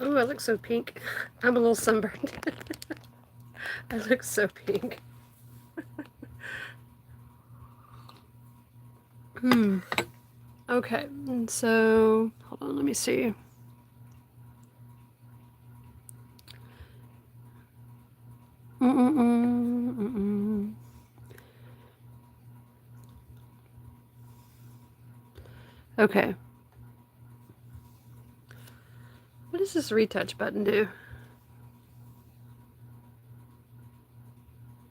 Oh, I look so pink. I'm a little sunburned. I look so pink. Okay, and so hold on, let me see. Okay. What does this retouch button do?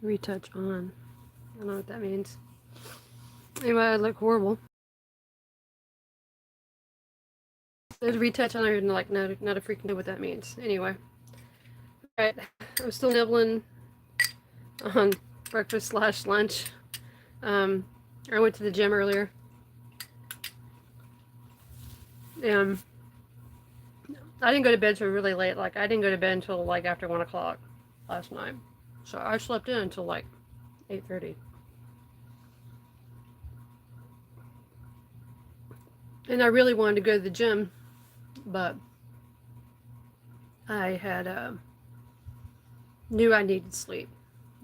Retouch on. I don't know what that means. Anyway, I look horrible. There's retouch on there and like not a freaking know what that means. Anyway. Alright. I'm still nibbling on breakfast slash lunch. I went to the gym earlier. I didn't go to bed till really late. Like I didn't go to bed until like after 1 o'clock last night. So I slept in until like 8:30. And I really wanted to go to the gym, but I had knew I needed sleep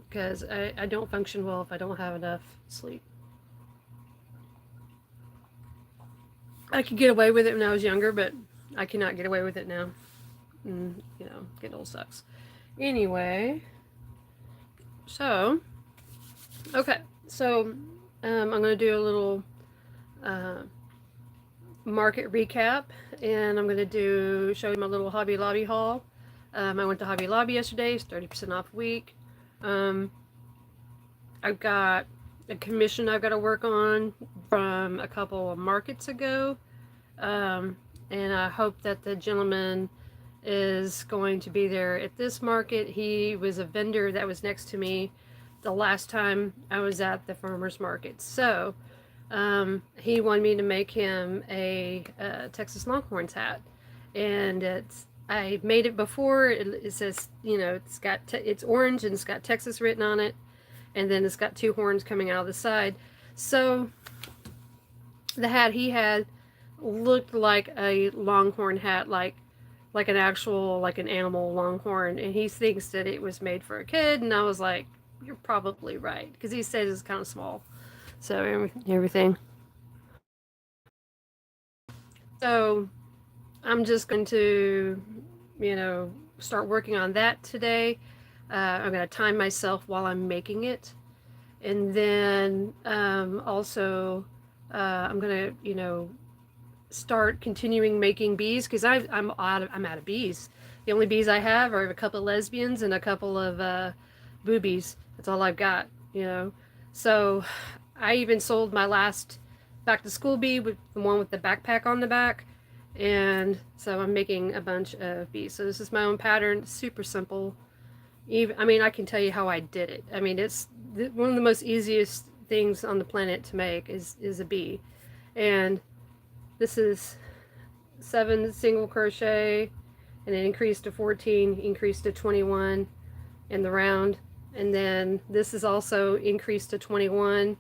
because I don't function well if I don't have enough sleep. I could get away with it when I was younger, but I cannot get away with it now. And, you know, getting old sucks. Anyway, so okay, so I'm gonna do a little uh, market recap, and I'm gonna show you my little Hobby Lobby haul. I went to Hobby Lobby yesterday. It's 30% off week. Um, I've got a commission I've got to work on from a couple of markets ago. And I hope that the gentleman is going to be there at this market. He was a vendor that was next to me the last time I was at the farmer's market. So he wanted me to make him a Texas Longhorns hat. And I made it before. It says, you know, it's orange and it's got Texas written on it. And then it's got two horns coming out of the side. So the hat he had looked like a longhorn hat, like an actual like an animal longhorn, and he thinks that it was made for a kid. And I was like, you're probably right, because he said it's kind of small. So everything. So I'm just going to, you know, start working on that today. I'm going to time myself while I'm making it, and then also I'm going to, you know, start continuing making bees because I'm out of bees. The only bees I have are a couple of lesbians and a couple of boobies. That's all I've got, you know. So I even sold my last back to school bee, with the one with the backpack on the back. And so I'm making a bunch of bees. So this is my own pattern, super simple. Even, I mean, I can tell you how I did it. I mean, it's one of the most easiest things on the planet to make is a bee. And this is 7 single crochet, and then increased to 14, increased to 21 in the round. And then this is also increased to 21.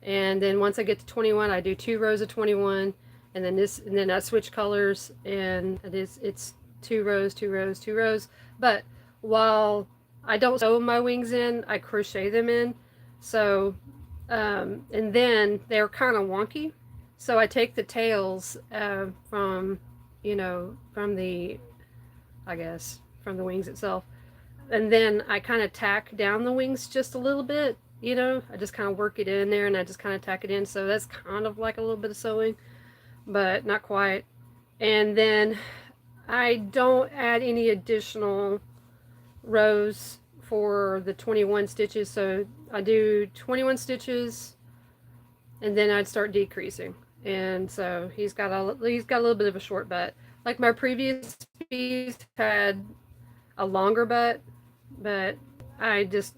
And then once I get to 21, I do 2 rows of 21. And then I switch colors, and it's 2 rows, 2 rows, 2 rows. But while I don't sew my wings in, I crochet them in. So, and then they're kind of wonky. So I take the tails from, you know, from the, I guess, from the wings itself. And then I kind of tack down the wings just a little bit, you know. I just kind of work it in there and I just kind of tack it in. So that's kind of like a little bit of sewing, but not quite. And then I don't add any additional rows for the 21 stitches. So I do 21 stitches and then I'd start decreasing. And so he's got a little bit of a short butt. Like my previous bees had a longer butt, but I just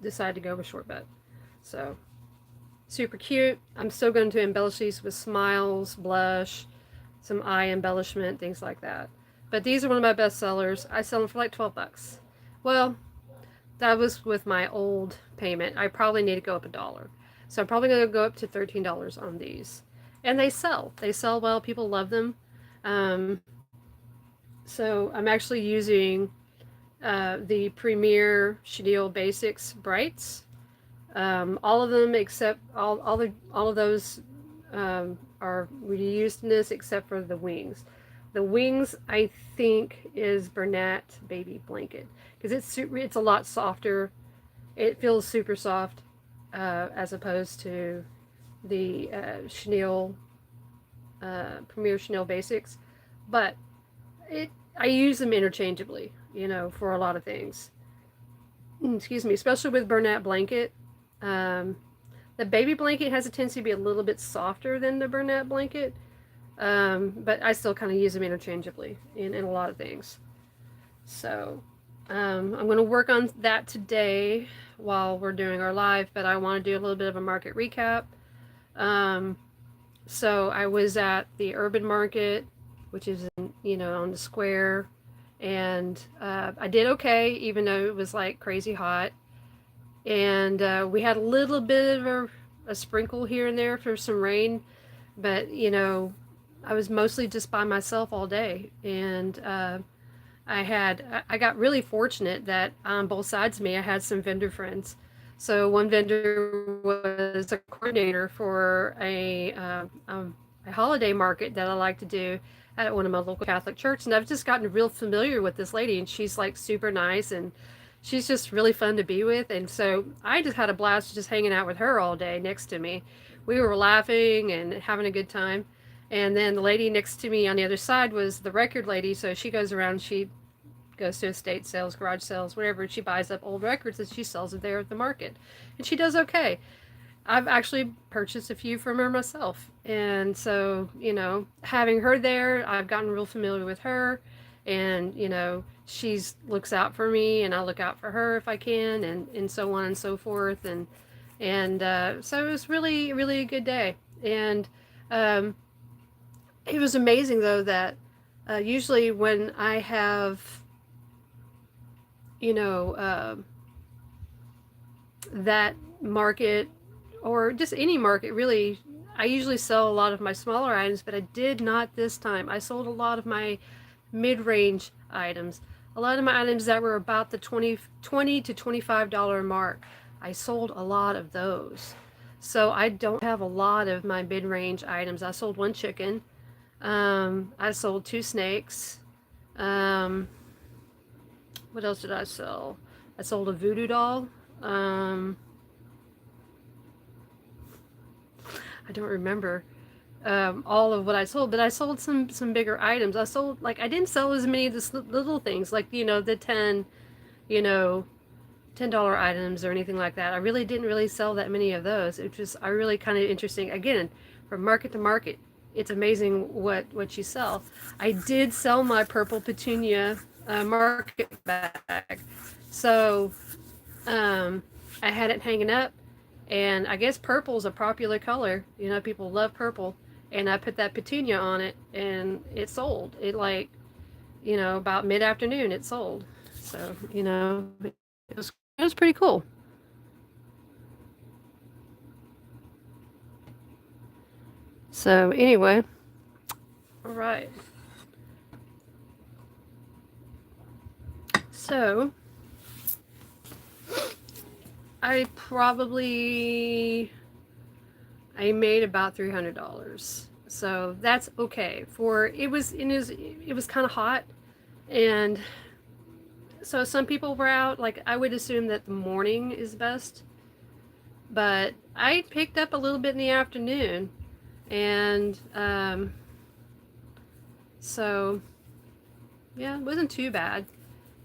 decided to go with short butt. So super cute. I'm still going to embellish these with smiles, blush, some eye embellishment, things like that. But these are one of my best sellers. I sell them for like 12 bucks. Well, that was with my old payment. I probably need to go up $1. So I'm probably going to go up to $13 on these. And they sell. They sell well. People love them. Um, So I'm actually using the Premier Chenille Basics Brights. All of them except all of those are reused in this except for the wings. The wings I think is Bernat Baby Blanket because it's a lot softer. It feels super soft as opposed to the Chenille Premier Chenille Basics, but it I use them interchangeably, you know, for a lot of things. Excuse me, especially with Bernat Blanket. Um, the baby blanket has a tendency to be a little bit softer than the Bernat blanket, but I still kind of use them interchangeably in a lot of things. So I'm going to work on that today while we're doing our live, but I want to do a little bit of a market recap. Um, so I was at the urban market, which is on the square, and I did okay, even though it was like crazy hot. And we had a little bit of a sprinkle here and there for some rain, but I was mostly just by myself all day, and I got really fortunate that on both sides of me I had some vendor friends. So one vendor was a coordinator for a holiday market that I like to do at one of my local Catholic churches, and I've just gotten real familiar with this lady, and she's like super nice, and she's just really fun to be with, and so I just had a blast just hanging out with her all day next to me. We were laughing and having a good time. And then the lady next to me on the other side was the record lady, so she goes around, she goes to estate sales, garage sales, whatever. She buys up old records and she sells it there at the market. And she does okay. I've actually purchased a few from her myself. And so, having her there, I've gotten real familiar with her. And, she's looks out for me and I look out for her if I can, and so on and so forth. And so it was really, really a good day. And um, it was amazing, though, that usually when I have you know, that market or just any market really, I usually sell a lot of my smaller items, but I did not this time. I sold a lot of my mid-range items, a lot of my items that were about the 20 to $25 mark. I sold a lot of those. So I don't have a lot of my mid-range items. I sold one chicken. I sold two snakes. Um, what else did I sell? I sold a voodoo doll. Um, I don't remember all of what I sold, but I sold some bigger items. I sold I didn't sell as many of the little things like the you know $10 items or anything like that. I really didn't really sell that many of those. It was I really kind of interesting. Again, from market to market, it's amazing what you sell. I did sell my purple petunia market bag, so I had it hanging up, and I guess purple's a popular color. People love purple, and I put that petunia on it, and it sold. It about mid afternoon, it sold. So it was pretty cool. So anyway, all right. So I made about $300. So that's okay. For it was kind of hot, and so some people were out. Like I would assume that the morning is best, but I picked up a little bit in the afternoon, and so yeah, it wasn't too bad.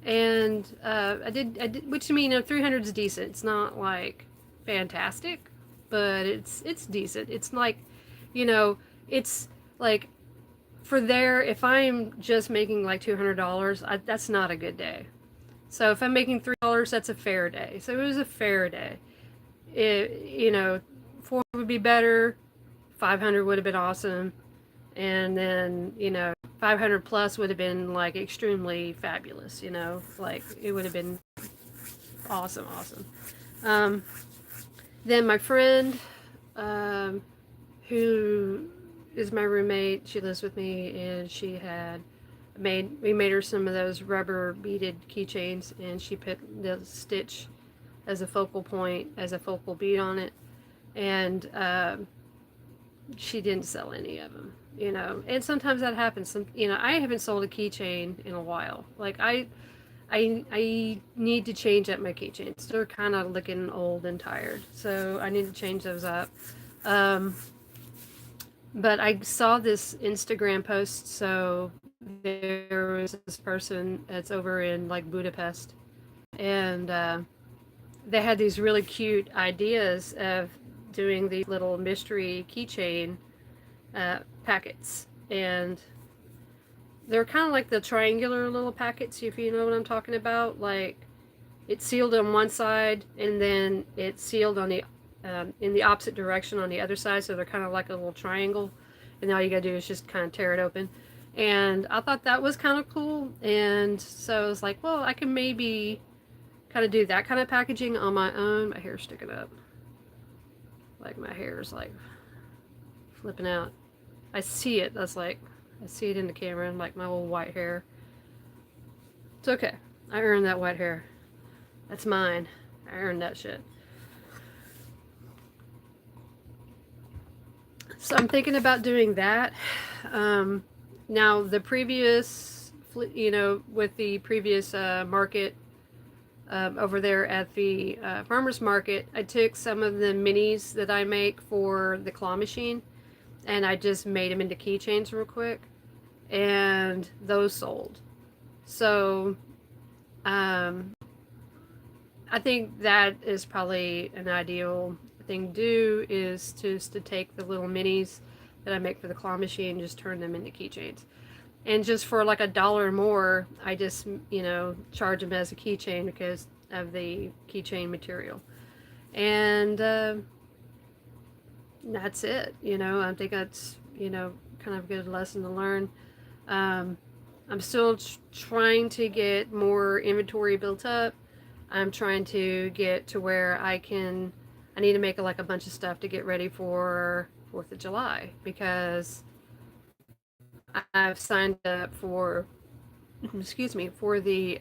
And I did, which, 300 is decent. It's not like fantastic, but it's decent. It's like, you know, it's like for there, if I'm just making like $200, that's not a good day. So if I'm making $3, that's a fair day. So it was a fair day. It, 4 would be better. 500 would have been awesome. And then 500 plus would have been like extremely fabulous. Like it would have been awesome. um, then my friend, who is my roommate, she lives with me, and she had we made her some of those rubber beaded keychains, and she put the stitch as a focal point, as a focal bead on it, and she didn't sell any of them, you know. And sometimes that happens. You know, I haven't sold a keychain in a while. Like I need to change up my keychains. They're kind of looking old and tired, so I need to change those up. Um, but I saw this Instagram post, so there was this person that's over in like Budapest, and they had these really cute ideas of doing these little mystery keychain packets, and they're kind of like the triangular little packets, if you know what I'm talking about. Like it's sealed on one side, and then it's sealed on the in the opposite direction on the other side, so they're kind of like a little triangle, and all you gotta do is just kind of tear it open. And I thought that was kind of cool, and so I was like, well, I can maybe kind of do that kind of packaging on my own. My hair's sticking up. Like my hair is like flipping out. I see it. That's like, I see it in the camera, and like my little white hair. It's okay. I earned that white hair. That's mine. I earned that shit. So I'm thinking about doing that. Now the previous, you know, with the previous market over there at the farmer's market, I took some of the minis that I make for the claw machine, and I just made them into keychains real quick, and those sold. So I think that is probably an ideal thing to do, is just to take the little minis that I make for the claw machine and just turn them into keychains. And just for like $1 more, I just, you know, charge them as a keychain because of the keychain material. And that's it. You know, I think that's, you know, kind of a good lesson to learn. I'm still trying to get more inventory built up. I'm trying to get to where I need to make like a bunch of stuff to get ready for 4th of July, because I've signed up for, excuse me, for the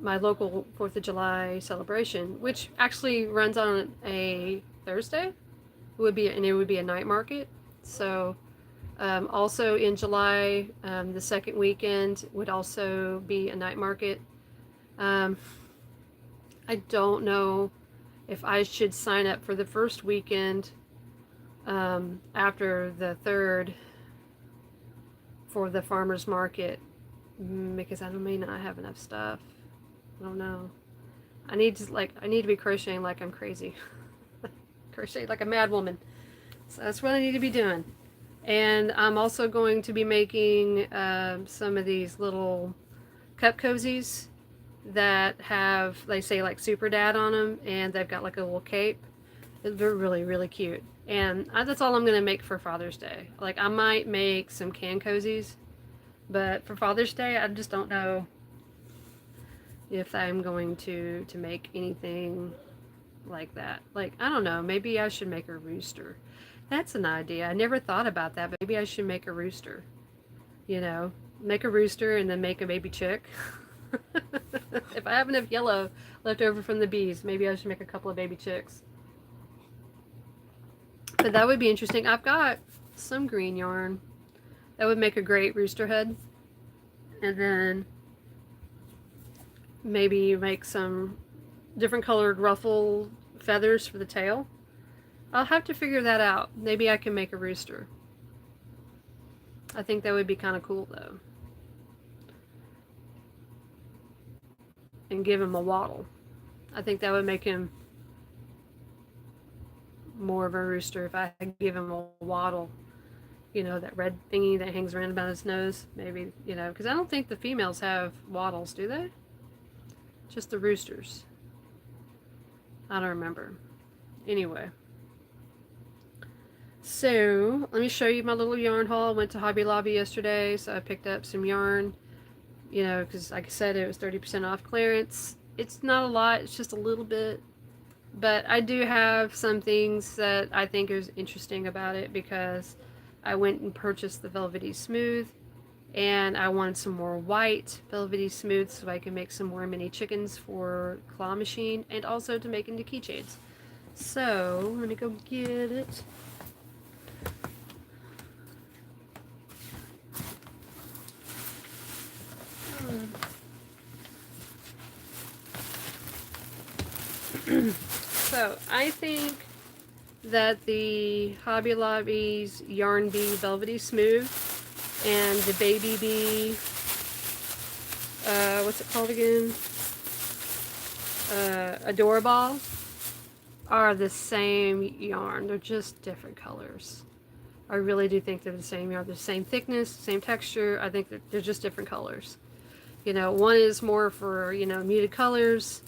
my local 4th of July celebration, which actually runs on a Thursday. And it would be a night market. So also in July, the second weekend would also be a night market. I don't know if I should sign up for the first weekend after the third for the farmer's market, because I may not have enough stuff. I don't know. I need to be crocheting like I'm crazy. Crochet like a mad woman. So that's what I need to be doing. And I'm also going to be making some of these little cup cozies that have, they say like Super Dad on them, and they've got like a little cape. They're really, really cute. And that's all I'm going to make for Father's Day. Like I might make some can cozies, but for Father's Day, I just don't know if I'm going to make anything like that. Like, I don't know, maybe I should make a rooster. That's an idea. I never thought about that, but maybe I should make a rooster. You know, make a rooster and then make a baby chick. If I have enough yellow left over from the bees, maybe I should make a couple of baby chicks. But that would be interesting. I've got some green yarn. That would make a great rooster head. And then maybe make some different colored ruffle feathers for the tail. I'll have to figure that out. Maybe I can make a rooster. I think that would be kind of cool though. And give him a waddle. I think that would make him more of a rooster if I give him a waddle. You know, that red thingy that hangs around about his nose. Maybe, you know, because I don't think the females have waddles, do they? Just the roosters. I don't remember. Anyway. So, let me show you my little yarn haul. I went to Hobby Lobby yesterday, so I picked up some yarn. You know, because like I said, it was 30% off clearance. It's not a lot, it's just a little bit. But I do have some things that I think is interesting about it, because I went and purchased the Velvety Smooth, and I wanted some more white Velvety Smooth so I can make some more mini chickens for claw machine and also to make into keychains. So let me go get it. So I think that the Hobby Lobby's Yarn Bee Velvety Smooth and the Baby Bee, what's it called again? Adorable, are the same yarn. They're just different colors. I really do think they're the same yarn. They're the same thickness, same texture. I think they're just different colors. You know, one is more for, you know, muted colors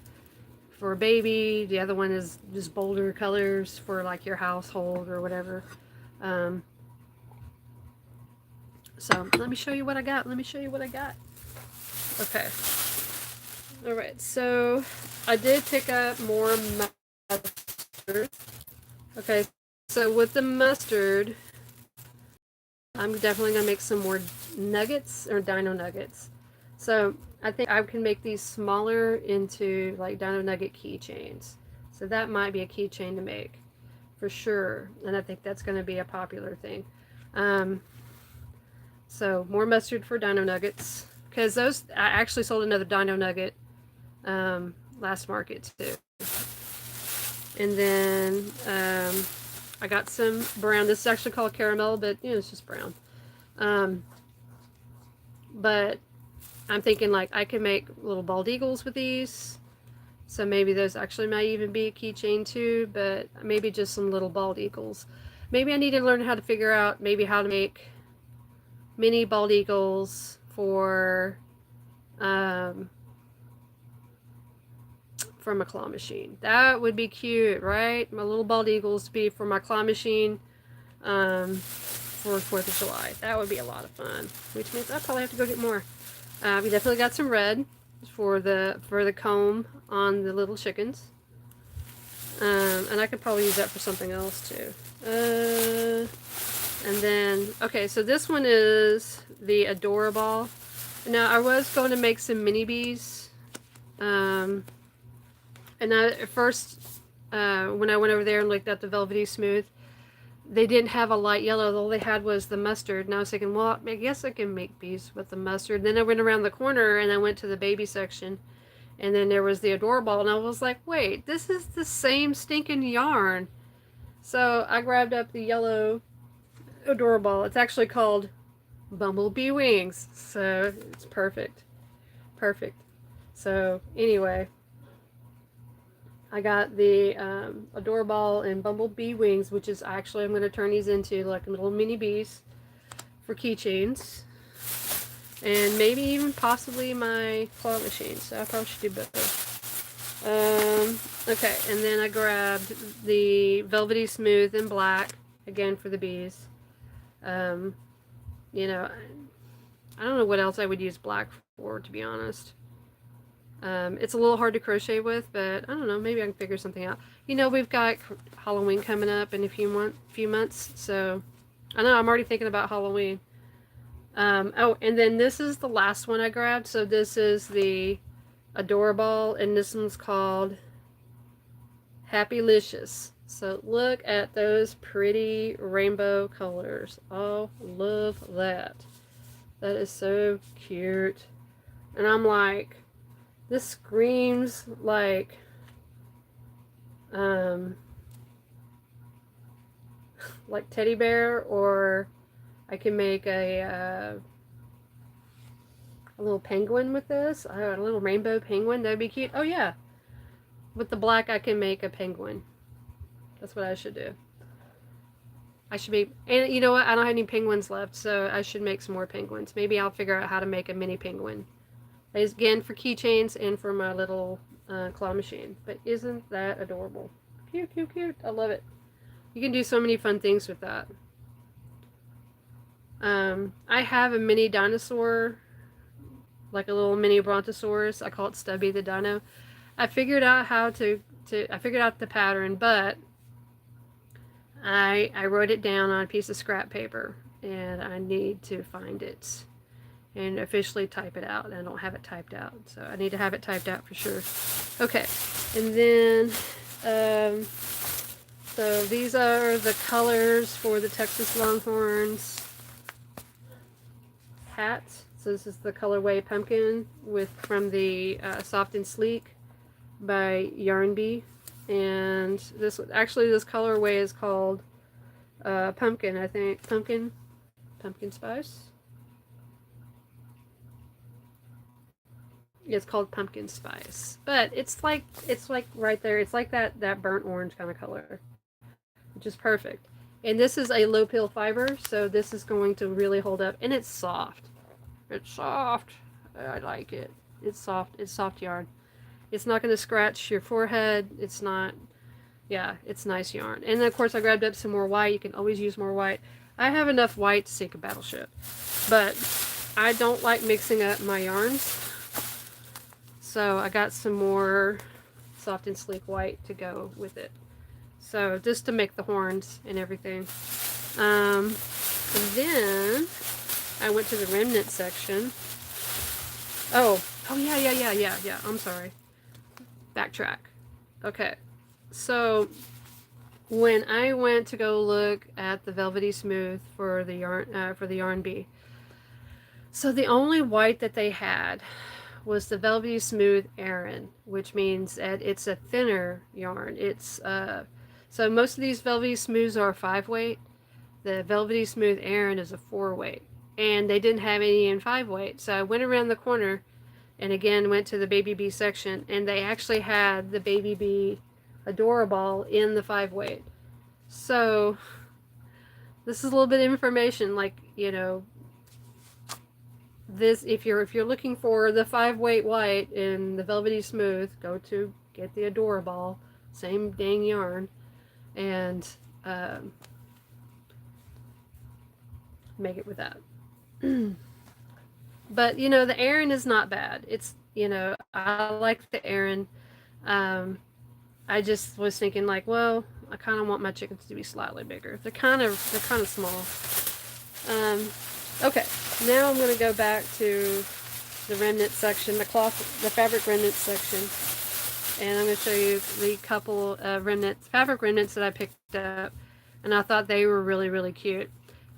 for a baby. The other one is just bolder colors for like your household or whatever. So let me show you what I got. Okay. All right. So I did pick up more mustard. Okay. So with the mustard, I'm definitely going to make some more nuggets or dino nuggets. So I think I can make these smaller into like dino nugget keychains. So that might be a keychain to make for sure. And I think that's going to be a popular thing. So more mustard for dino nuggets. Because those, I actually sold another dino nugget last market too. And then I got some brown. This is actually called caramel, but you know, it's just brown. But I'm thinking like I can make little bald eagles with these. So maybe those actually might even be a keychain too, but maybe just some little bald eagles. Maybe I need to learn how to figure out maybe how to make mini bald eagles for from a claw machine. That would be cute, right? My little bald eagles to be for my claw machine for 4th of July. That would be a lot of fun, which means I probably have to go get more. We definitely got some red for the comb on the little chickens. And I could probably use that for something else too. And then, okay, so this one is the Adorable. Now, I was going to make some mini bees. And at first, when I went over there and looked at the Velvety Smooth, they didn't have a light yellow. All they had was the mustard. And I was thinking, well, I guess I can make bees with the mustard. Then I went around the corner and I went to the baby section. And then there was the Adorable. And I was like, wait, this is the same stinking yarn. So I grabbed up the yellow Adorable. It's actually called Bumblebee Wings. So it's perfect. Perfect. So anyway, I got the Adorable and Bumblebee Wings, which is actually, I'm going to turn these into like little mini bees for keychains. And maybe even possibly my claw machine. So I probably should do both. Okay, and then I grabbed the Velvety Smooth in black, again for the bees. You know, I don't know what else I would use black for, to be honest. It's a little hard to crochet with, but I don't know, maybe I can figure something out. You know, we've got Halloween coming up in a few months, so I know I'm already thinking about Halloween. Oh, and then this is the last one I grabbed. So this is the Adorable, and this one's called Happylicious. So look at those pretty rainbow colors. Oh, love that. That is so cute. And I'm like, this screams like teddy bear, or I can make a little penguin with this. A little rainbow penguin. That'd be cute. Oh yeah. With the black I can make a penguin. That's what I should do. I should be, and you know what? I don't have any penguins left, so I should make some more penguins. Maybe I'll figure out how to make a mini penguin. Again, for keychains and for my little claw machine. But isn't that adorable? Cute, cute, cute. I love it. You can do so many fun things with that. I have a mini dinosaur, like a little mini brontosaurus. I call it Stubby the Dino. I figured out how to I figured out the pattern, but I wrote it down on a piece of scrap paper, and I need to find it and officially type it out. I don't have it typed out, so I need to have it typed out for sure. Okay, and then so these are the colors for the Texas Longhorns hat. So this is the colorway pumpkin from the Soft and Sleek by Yarn Bee, and this colorway is called pumpkin. I think pumpkin spice. It's called pumpkin spice, but it's like right there. It's like that burnt orange kind of color, which is perfect. And this is a low peel fiber, so this is going to really hold up, and it's soft. It's soft. I like it. It's soft. It's soft yarn. It's not going to scratch your forehead. It's not. Yeah, it's nice yarn. And then, of course, I grabbed up some more white. You can always use more white. I have enough white to sink a battleship, but I don't like mixing up my yarns. So I got some more Soft and Sleek white to go with it. So just to make the horns and everything. And then I went to the remnant section. Oh yeah. I'm sorry. Backtrack. Okay. So when I went to go look at the Velvety Smooth for the Yarn Bee, so the only white that they had was the Velvety Smooth Aran, which means that it's a thinner yarn. It's so most of these Velvety Smooths are 5-weight. The Velvety Smooth Aran is a 4-weight, and they didn't have any in 5-weight. So I went around the corner, and again went to the Baby Bee section, and they actually had the Baby Bee Adorable in the 5-weight. So this is a little bit of information, like, you know, this, if you're looking for the 5-weight white in the Velvety Smooth, go to get the Adorable, same dang yarn, and make it with that. But you know, the Aran is not bad. It's, you know, I like the Aran. I just was thinking, like, well, I kind of want my chickens to be slightly bigger. They're kind of small. Okay, now I'm going to go back to the remnant section, the fabric remnant section, and I'm going to show you the couple of fabric remnants that I picked up, and I thought they were really, really cute.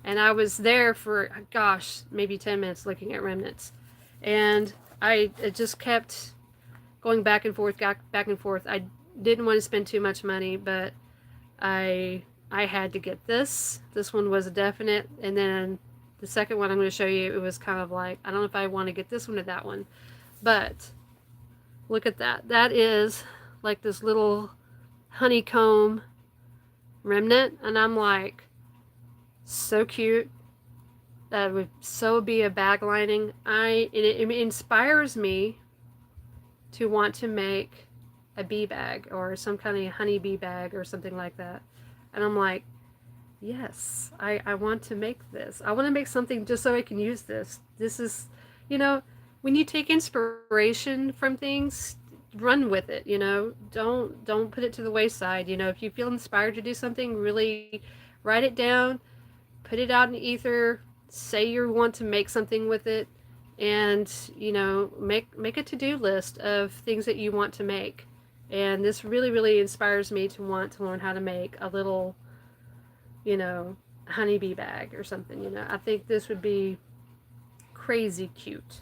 And I was there for, gosh, maybe 10 minutes looking at remnants, and it just kept going back and forth, I didn't want to spend too much money, but I had to get this. This one was a definite, and then the second one I'm going to show you, it was kind of like, I don't know if I want to get this one or that one, but look at that. That is like this little honeycomb remnant, and I'm like, so cute. That would so be a bag lining. It inspires me to want to make a bee bag or some kind of honey bee bag or something like that. And I'm like, yes, I want to make this. I want to make something just so I can use this. This is, you know, when you take inspiration from things, run with it, you know. Don't put it to the wayside. You know, if you feel inspired to do something, really write it down, put it out in the ether, say you want to make something with it, and, you know, make a to-do list of things that you want to make. And this really, really inspires me to want to learn how to make a little, you know, honeybee bag or something, you know. I think this would be crazy cute.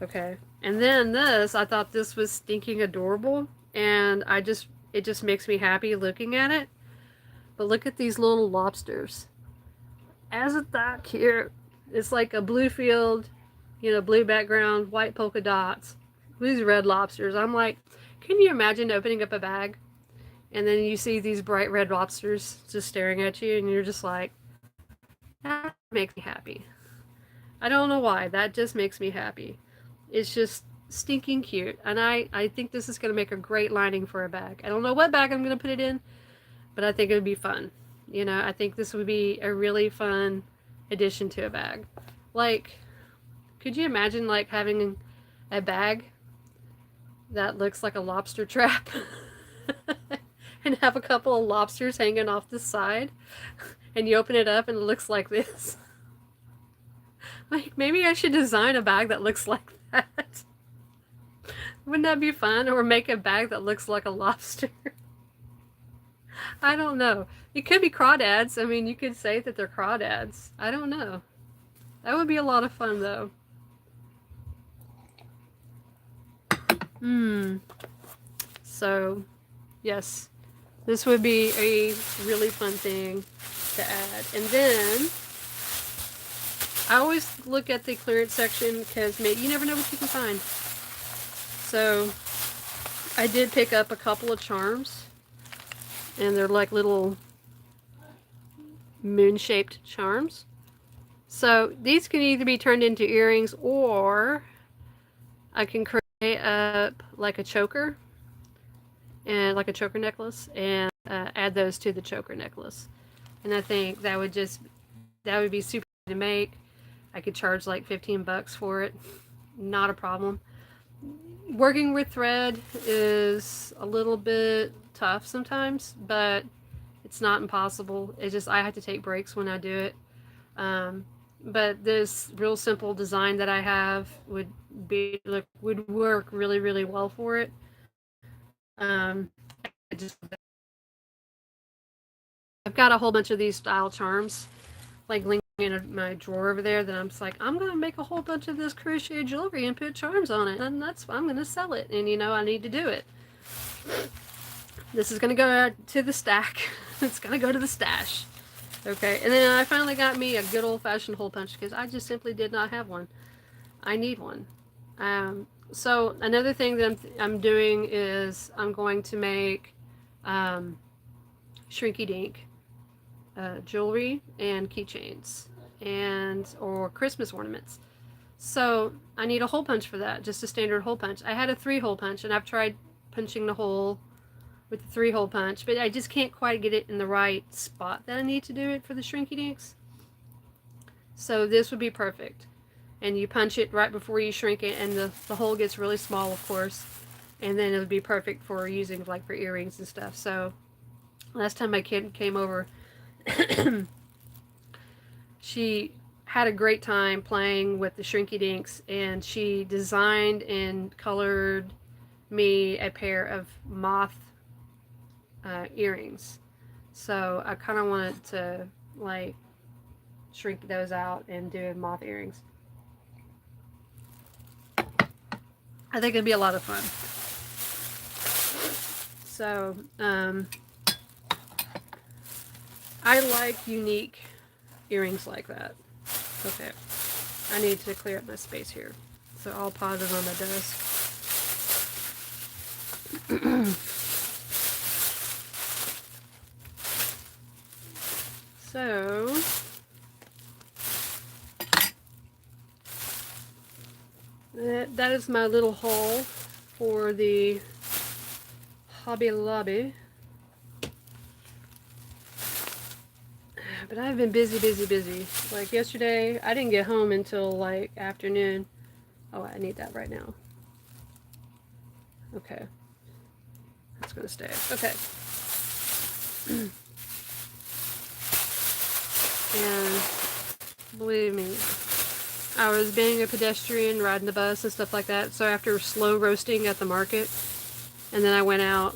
Okay. And then this, I thought this was stinking adorable, and it just makes me happy looking at it. But look at these little lobsters. Isn't that cute? It's like a blue field, you know, blue background, white polka dots. These red lobsters. I'm like, can you imagine opening up a bag and then you see these bright red lobsters just staring at you, and you're just like, that makes me happy. I don't know why. That just makes me happy. It's just stinking cute. And I think this is going to make a great lining for a bag. I don't know what bag I'm going to put it in, but I think it would be fun. You know, I think this would be a really fun addition to a bag. Like, could you imagine, like, having a bag that looks like a lobster trap? and have a couple of lobsters hanging off the side, and you open it up and it looks like this. Like, maybe I should design a bag that looks like that. Wouldn't that be fun? Or make a bag that looks like a lobster. I don't know. It could be crawdads. I mean, you could say that they're crawdads. I don't know. That would be a lot of fun, though. So, yes, this would be a really fun thing to add. And then I always look at the clearance section because you never know what you can find. So I did pick up a couple of charms, and they're like little moon-shaped charms. So these can either be turned into earrings, or I can create up like a choker, and like a choker necklace, and add those to the choker necklace. And I think that would be super easy to make. I could charge like 15 bucks for it. Not a problem. Working with thread is a little bit tough sometimes, but it's not impossible. It's just I have to take breaks when I do it. But this real simple design that I have would work really, really well for it. I've got a whole bunch of these style charms, like linking in my drawer over there, that I'm just like, I'm gonna make a whole bunch of this crochet jewelry and put charms on it, and I'm gonna sell it, and I need to do it. This is gonna go to the stack. It's gonna go to the stash. Okay, and then I finally got me a good old-fashioned hole punch because I just simply did not have one. I need one. So another thing that I'm doing is I'm going to make shrinky dink jewelry and keychains or Christmas ornaments. So I need a hole punch for that, just a standard hole punch. I had a 3-hole punch, and I've tried punching the hole with the 3-hole punch, but I just can't quite get it in the right spot that I need to do it for the shrinky dinks. So this would be perfect. And you punch it right before you shrink it, and the hole gets really small, of course, and then it would be perfect for using like for earrings and stuff. So last time my kid came over, she had a great time playing with the shrinky dinks, and she designed and colored me a pair of moth earrings. So I kind of wanted to like shrink those out and do moth earrings. I think it'd be a lot of fun. So I like unique earrings like that. Okay, I need to clear up my space here, so I'll pause it on my desk. So that is my little haul for the Hobby Lobby. But I've been busy. Like yesterday, I didn't get home until like afternoon. Oh, I need that right now. Okay. That's gonna stay. Okay. And believe me, I was being a pedestrian, riding the bus and stuff like that. So after slow roasting at the market, and then I went out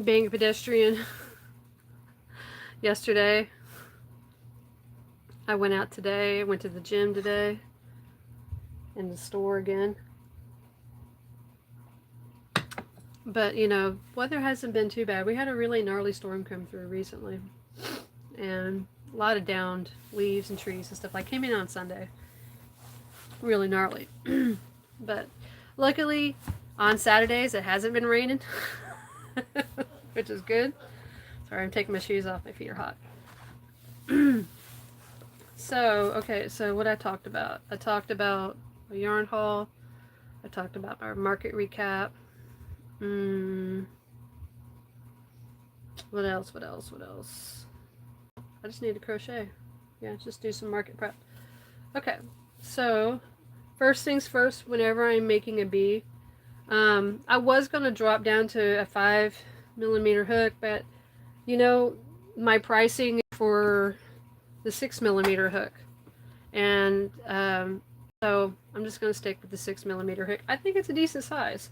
being a pedestrian yesterday. I went out today, went to the gym today, and the store again. But, weather hasn't been too bad. We had a really gnarly storm come through recently, and a lot of downed leaves and trees and stuff. I came in on Sunday. Really gnarly. But luckily, on Saturdays, it hasn't been raining, which is good. Sorry, I'm taking my shoes off. My feet are hot. So what I talked about. I talked about a yarn haul. I talked about our market recap. What else? I just need to crochet. Yeah, just do some market prep. Okay, so first things first, whenever I'm making a bee, I was going to drop down to a 5 millimeter hook, but you know, my pricing for the 6 millimeter hook. And so I'm just going to stick with the 6 millimeter hook. I think it's a decent size.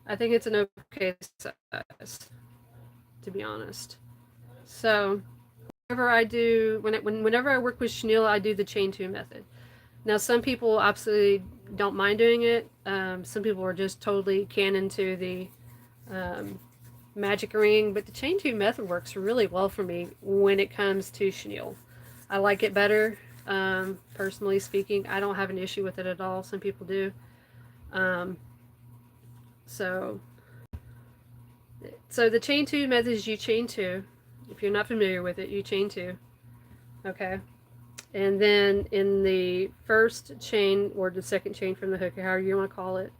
I think it's an okay size, to be honest. So whenever I do, whenever I work with chenille, I do the chain two method. Now, some people absolutely don't mind doing it. Some people are just totally canon to the magic ring, but the chain two method works really well for me when it comes to chenille. I like it better, personally speaking. I don't have an issue with it at all. Some people do. Um, so, so the chain two method is you chain two. If you're not familiar with it, you chain two. Okay. And then in the first chain or the second chain from the hook, however you want to call it,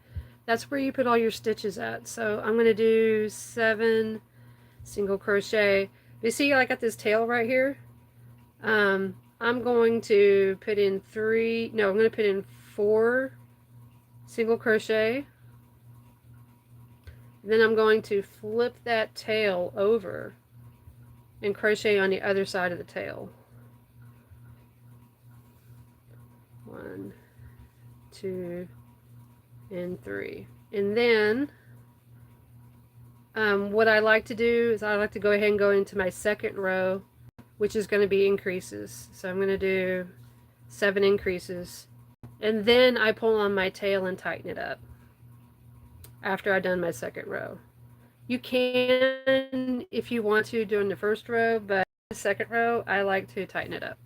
that's where you put all your stitches at. So I'm going to do 7 single crochet. You see I got this tail right here? I'm going to put in 3, no, I'm going to put in 4 single crochet. Then I'm going to flip that tail over and crochet on the other side of the tail. 1, 2, and 3. And then what I like to do is I like to go ahead and go into my second row, which is going to be increases. So I'm going to do 7 increases. And then I pull on my tail and tighten it up after I've done my second row. You can, if you want to, do in the first row, but the second row, I like to tighten it up.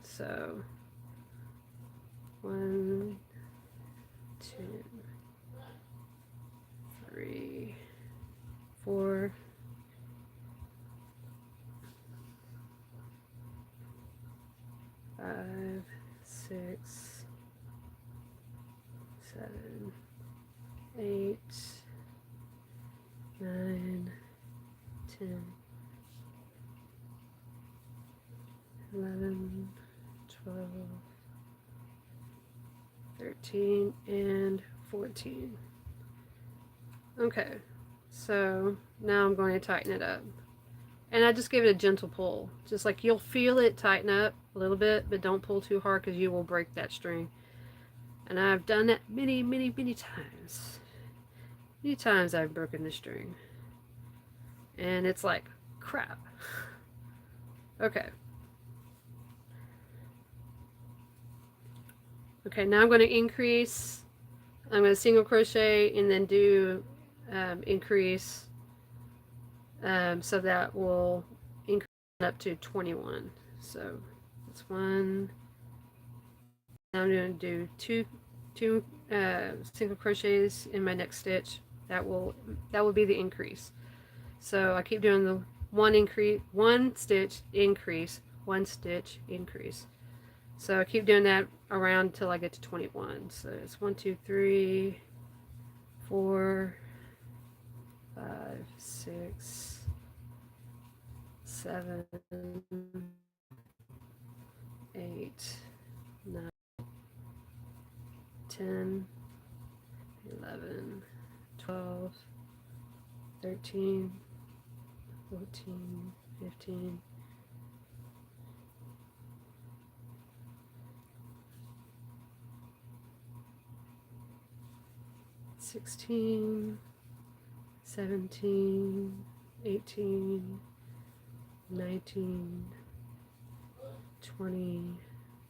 So 1, 2, 3, 4, 5, 6, 7, 8, 9, 10, 11, 12, 13, and 14. Okay, so now I'm going to tighten it up. And I just give it a gentle pull. Just like you'll feel it tighten up a little bit, but don't pull too hard because you will break that string. And I've done that many, many, many times. Many times I've broken the string. And it's like, crap. Okay. Okay, now I'm going to increase. I'm going to single crochet and then do increase. So that will increase up to 21. So that's 1. Now I'm going to do two single crochets in my next stitch. That will be the increase. So I keep doing the 1 stitch increase, 1 stitch increase. So I keep doing that around till I get to 21. So it's 1, 2, 3, 4, 5, 6, 7, 8, 9, 10, 11, 12, 13, 14, 15, 16, 17, 18, 19, 20,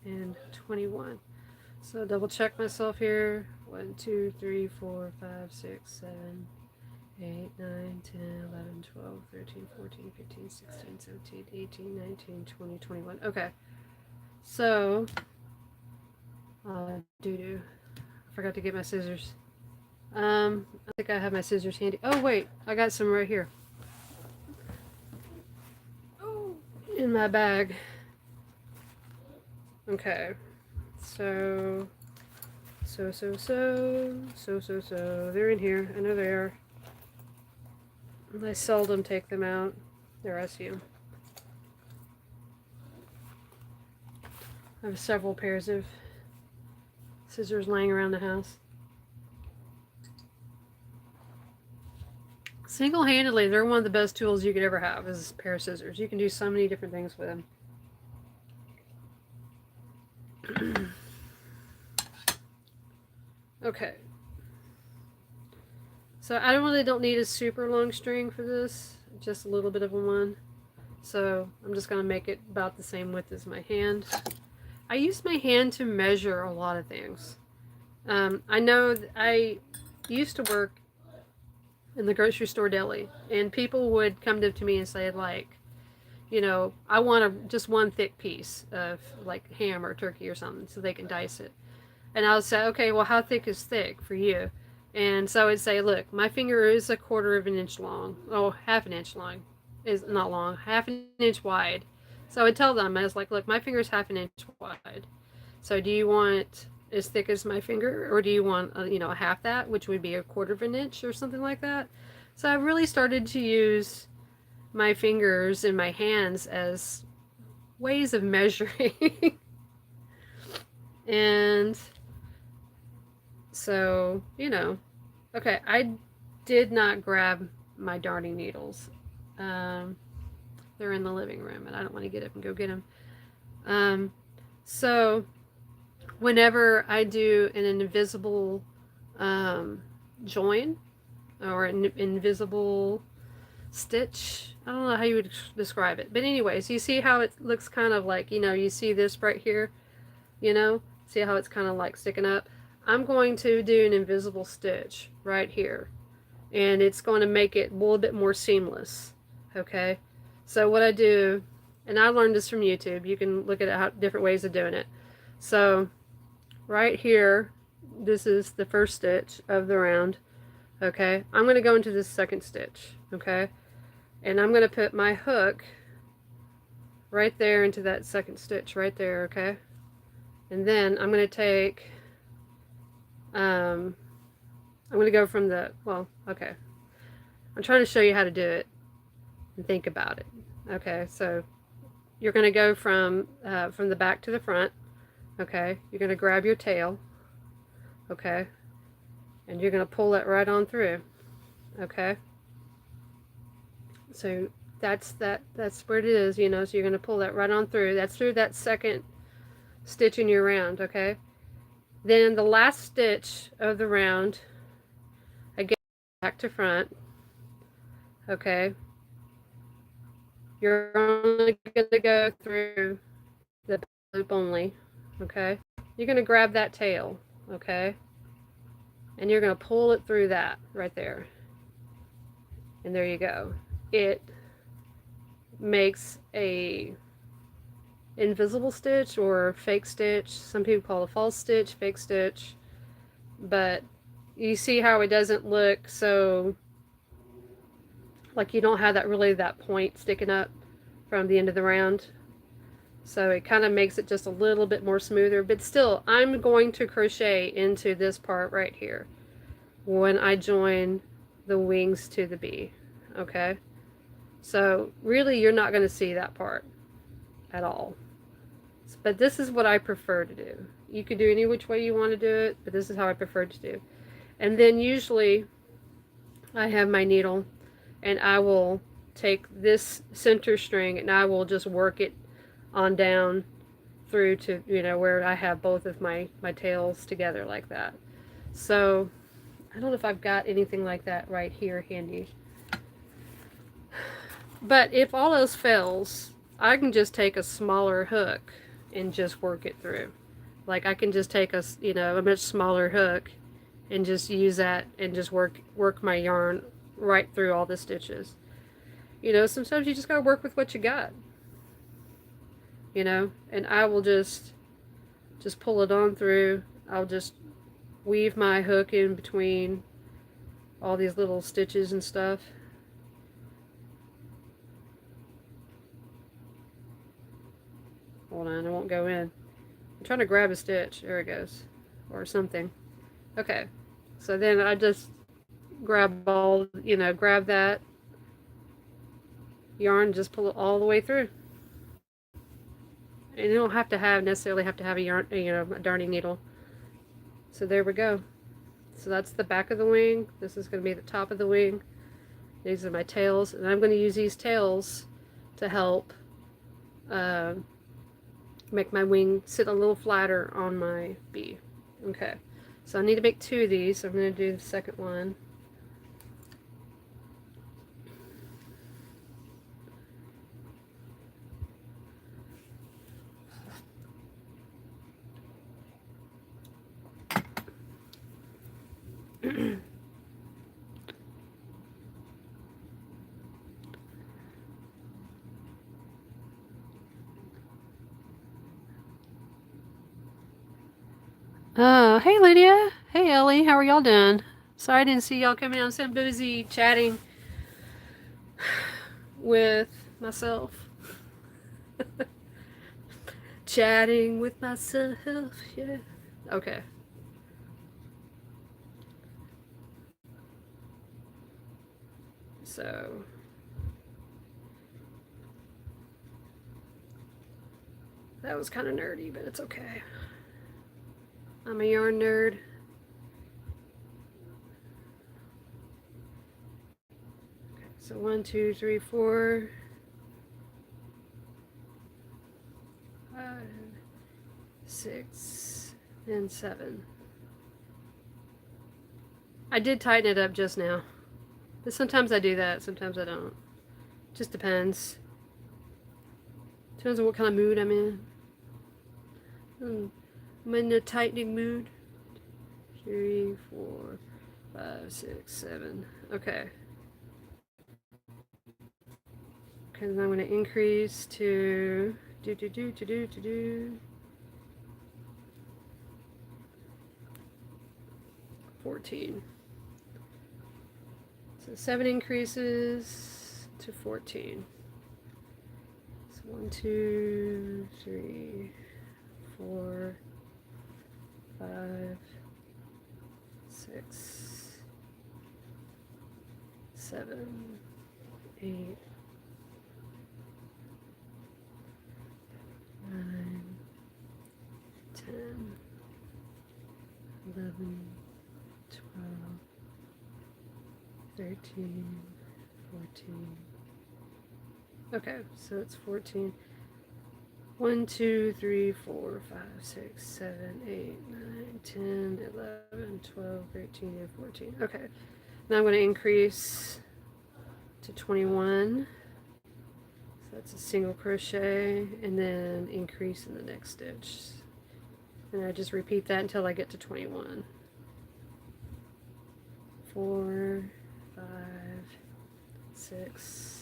and 21. So double check myself here. 1, 2, 3, 4, 5, 6, 7, 8, 9, 10, 11, 12, 13, 14, 15, 16, 17, 18, 19, 20, 21. Okay. So, I forgot to get my scissors. I think I have my scissors handy. Oh, wait. I got some right here. Oh, in my bag. Okay. So, they're in here. I know they are. I seldom take them out. There, I see them. I have several pairs of scissors laying around the house. Single-handedly, they're one of the best tools you could ever have is a pair of scissors. You can do so many different things with them. Okay. So I really don't need a super long string for this, just a little bit of a one. So I'm just going to make it about the same width as my hand. I use my hand to measure a lot of things. I know I used to work in the grocery store deli, and people would come to me and say, like, you know, I want just one thick piece of like ham or turkey or something so they can dice it. And I would say, okay, well, how thick is thick for you? And so I would say, look, my finger is a quarter of an inch long. Oh, half an inch long. Is not long, half an inch wide. So I would tell them, I was like, look, my finger is half an inch wide. So do you want as thick as my finger, or do you want, you know, half that, which would be a quarter of an inch or something like that? So I really started to use my fingers and my hands as ways of measuring. And so, you know, okay, I did not grab my darning needles. They're in the living room, and I don't want to get up and go get them. So whenever I do an invisible join or an invisible stitch, I don't know how you would describe it, but anyways, you see how it looks kind of like, you know, you see this right here, you know, see how it's kind of like sticking up. I'm going to do an invisible stitch right here, and it's going to make it a little bit more seamless. Okay, so what I do, and I learned this from YouTube, you can look at how different ways of doing it. So right here, this is the first stitch of the round. Okay, I'm going to go into this second stitch. Okay, and I'm going to put my hook right there into that second stitch right there. Okay, and then I'm going to take I'm going to go from the, well, okay, I'm trying to show you how to do it and think about it. Okay, so you're going to go from the back to the front. Okay, you're going to grab your tail. Okay, and you're going to pull it right on through. Okay, so that's where it is, you know, so you're going to pull that right on through. That's through that second stitch in your round. Okay, then the last stitch of the round, again, back to front. Okay, you're only going to go through the loop only. Okay, you're going to grab that tail. Okay, and you're going to pull it through that right there, and there you go. It makes a invisible stitch or fake stitch. Some people call it a false stitch, fake stitch, but you see how it doesn't look so like you don't have that point sticking up from the end of the round. So it kind of makes it just a little bit more smoother, but still I'm going to crochet into this part right here when I join the wings to the bee. Okay, so really you're not going to see that part at all, but this is what I prefer to do. You could do any which way you want to do it, but this is how I prefer to do. And then usually I have my needle, and I will take this center string and I will just work it on down through to, you know, where I have both of my tails together like that. So I don't know if I've got anything like that right here handy. But if all else fails, I can just take a smaller hook and just work it through. Like I can just take a, you know, a much smaller hook and just use that and just work my yarn right through all the stitches. You know, sometimes you just gotta work with what you got. You know, and I will just pull it on through. I'll just weave my hook in between all these little stitches and stuff. Hold on, I won't go in. I'm trying to grab a stitch. There it goes. Or something. Okay. So then I just grab all, you know, grab that yarn, just pull it all the way through. And you don't have to necessarily have to have a yarn, a darning needle. So there we go. So that's the back of the wing. This is going to be the top of the wing. These are my tails, and I'm going to use these tails to help make my wing sit a little flatter on my bee. Okay, so I need to make 2 of these, so I'm going to do the second one. Hey Lydia. Hey Ellie. How are y'all doing? Sorry I didn't see y'all coming out. I'm so busy chatting with myself. Chatting with myself. Yeah. Okay. So that was kind of nerdy, but it's okay. I'm a yarn nerd. Okay, so 1, 2, 3, 4, 5, 6, and 7. I did tighten it up just now. But sometimes I do that, sometimes I don't. Just depends. Depends on what kind of mood I'm in. I'm in a tightening mood. 3, 4, 5, 6, 7. Okay. Okay, then I'm going to increase to 14. So 7 increases to 14. So 1, 2, 3, 4, 5, 6, 7, 8, 9, 10, 11, 12, 13, 14. Okay, so it's 14. 1, 2, 3, 4, 5, 6, 7, 8, 9, 10, 11, 12, 13, and 14. Okay, now I'm going to increase to 21. So that's a single crochet, and then increase in the next stitch. And I just repeat that until I get to 21. 4, 5, 6.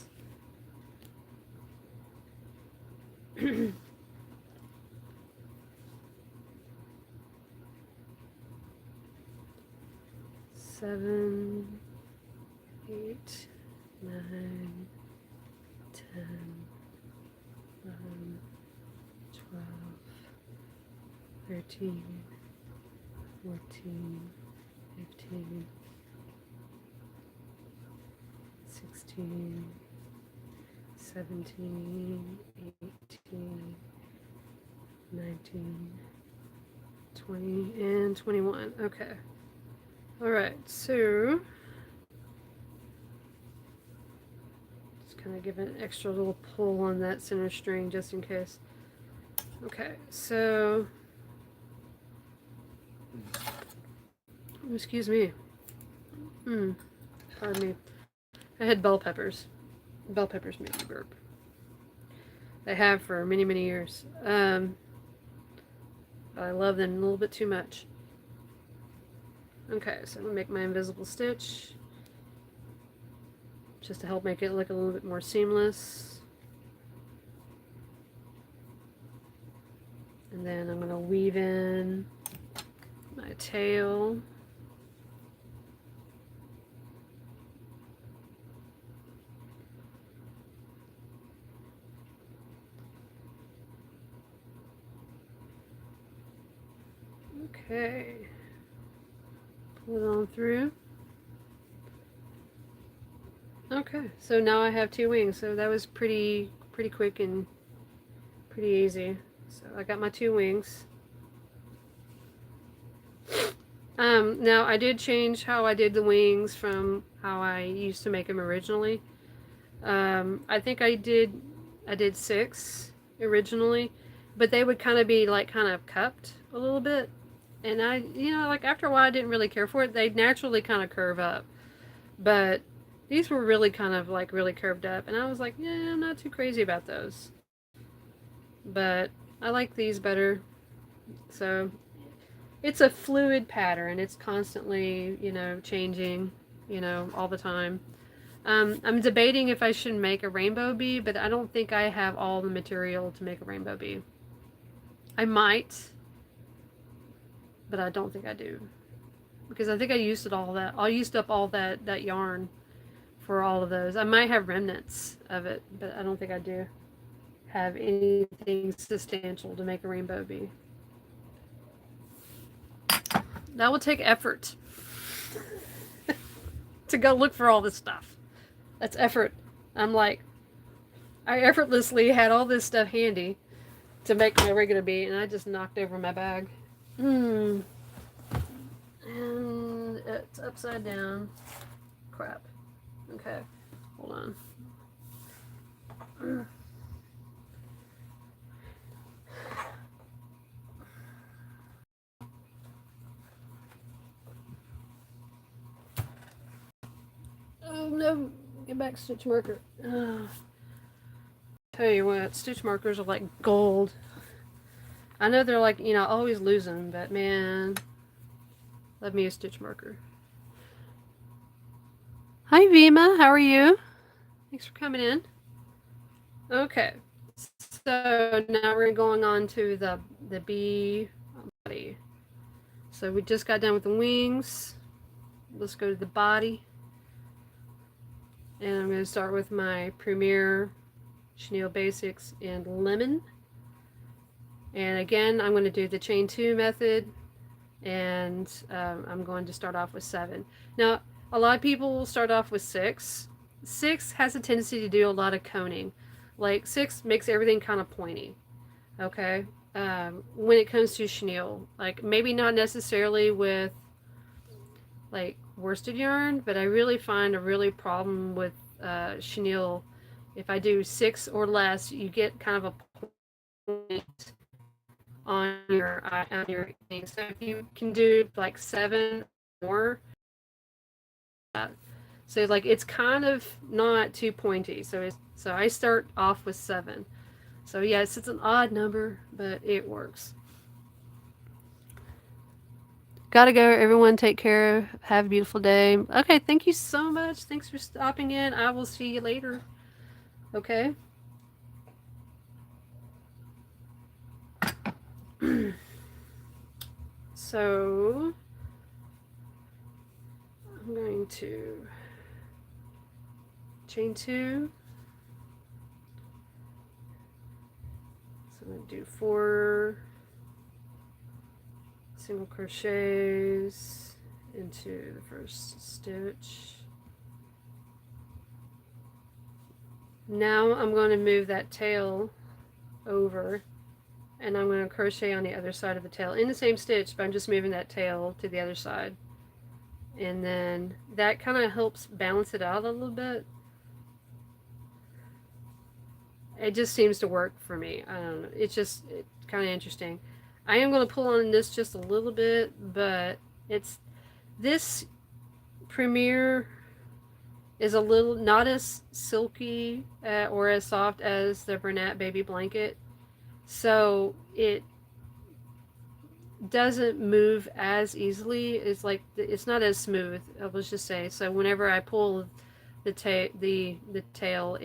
7, 8, 9, 10, 11, 12, 13, 14, 15, 16, 17, 18, 19, 20, and 21. Okay. Alright, so just kind of give an extra little pull on that center string just in case. Okay, so excuse me. Pardon me. I had bell peppers. Bell peppers make me burp. They have for many, many years. But I love them a little bit too much. Okay, so I'm going to make my invisible stitch just to help make it look a little bit more seamless. And then I'm going to weave in my tail. Okay. Pull it on through. Okay, so now I have 2 wings. So that was pretty quick and pretty easy. So I got my 2 wings. Now I did change how I did the wings from how I used to make them originally. I think I did 6 originally, but they would kind of be like kind of cupped a little bit. And like after a while I didn't really care for it. They naturally kind of curve up. But these were really kind of like really curved up, and I was like, yeah, I'm not too crazy about those. But I like these better. So it's a fluid pattern. It's constantly, changing, all the time. I'm debating if I should make a rainbow bee, but I don't think I have all the material to make a rainbow bee. I might, but I don't think I do. Because I think I used it all that. I used up all that yarn for all of those. I might have remnants of it, but I don't think I do have anything substantial to make a rainbow bee. That will take effort to go look for all this stuff. That's effort. I'm like, I effortlessly had all this stuff handy to make my regular bee, and I just knocked over my bag. And it's upside down. Crap. Okay, hold on. Oh no, get back stitch marker. Tell you what, stitch markers are like gold. I know they're like, always losing, but man, love me a stitch marker. Hi Vima, how are you? Thanks for coming in. Okay, so now we're going on to the bee body. So we just got done with the wings. Let's go to the body. And I'm going to start with my Premier Chenille Basics in Lemon. And again, I'm going to do the chain 2 method, and I'm going to start off with 7. Now, a lot of people will start off with 6. 6 has a tendency to do a lot of coning. Like 6 makes everything kind of pointy. Okay, when it comes to chenille, like maybe not necessarily with like worsted yarn, but I really find a really problem with chenille. If I do 6 or less, you get kind of a point on your thing. So if you can do like 7 or more, so like it's kind of not too pointy. So I start off with 7. So yes, it's an odd number, but it works. Gotta go, everyone. Take care. Have a beautiful day. Okay, thank you so much. Thanks for stopping in. I will see you later. Okay. So I'm going to chain 2. So I'm going to do 4 single crochets into the first stitch. Now I'm going to move that tail over, and I'm going to crochet on the other side of the tail in the same stitch, but I'm just moving that tail to the other side. And then that kind of helps balance it out a little bit. It just seems to work for me. I don't know. It's kind of interesting. I am going to pull on this just a little bit, but this Premier is a little not as silky or as soft as the Bernat Baby Blanket, so it doesn't move as easily. It's not as smooth. Let's just say. So whenever I pull the tail,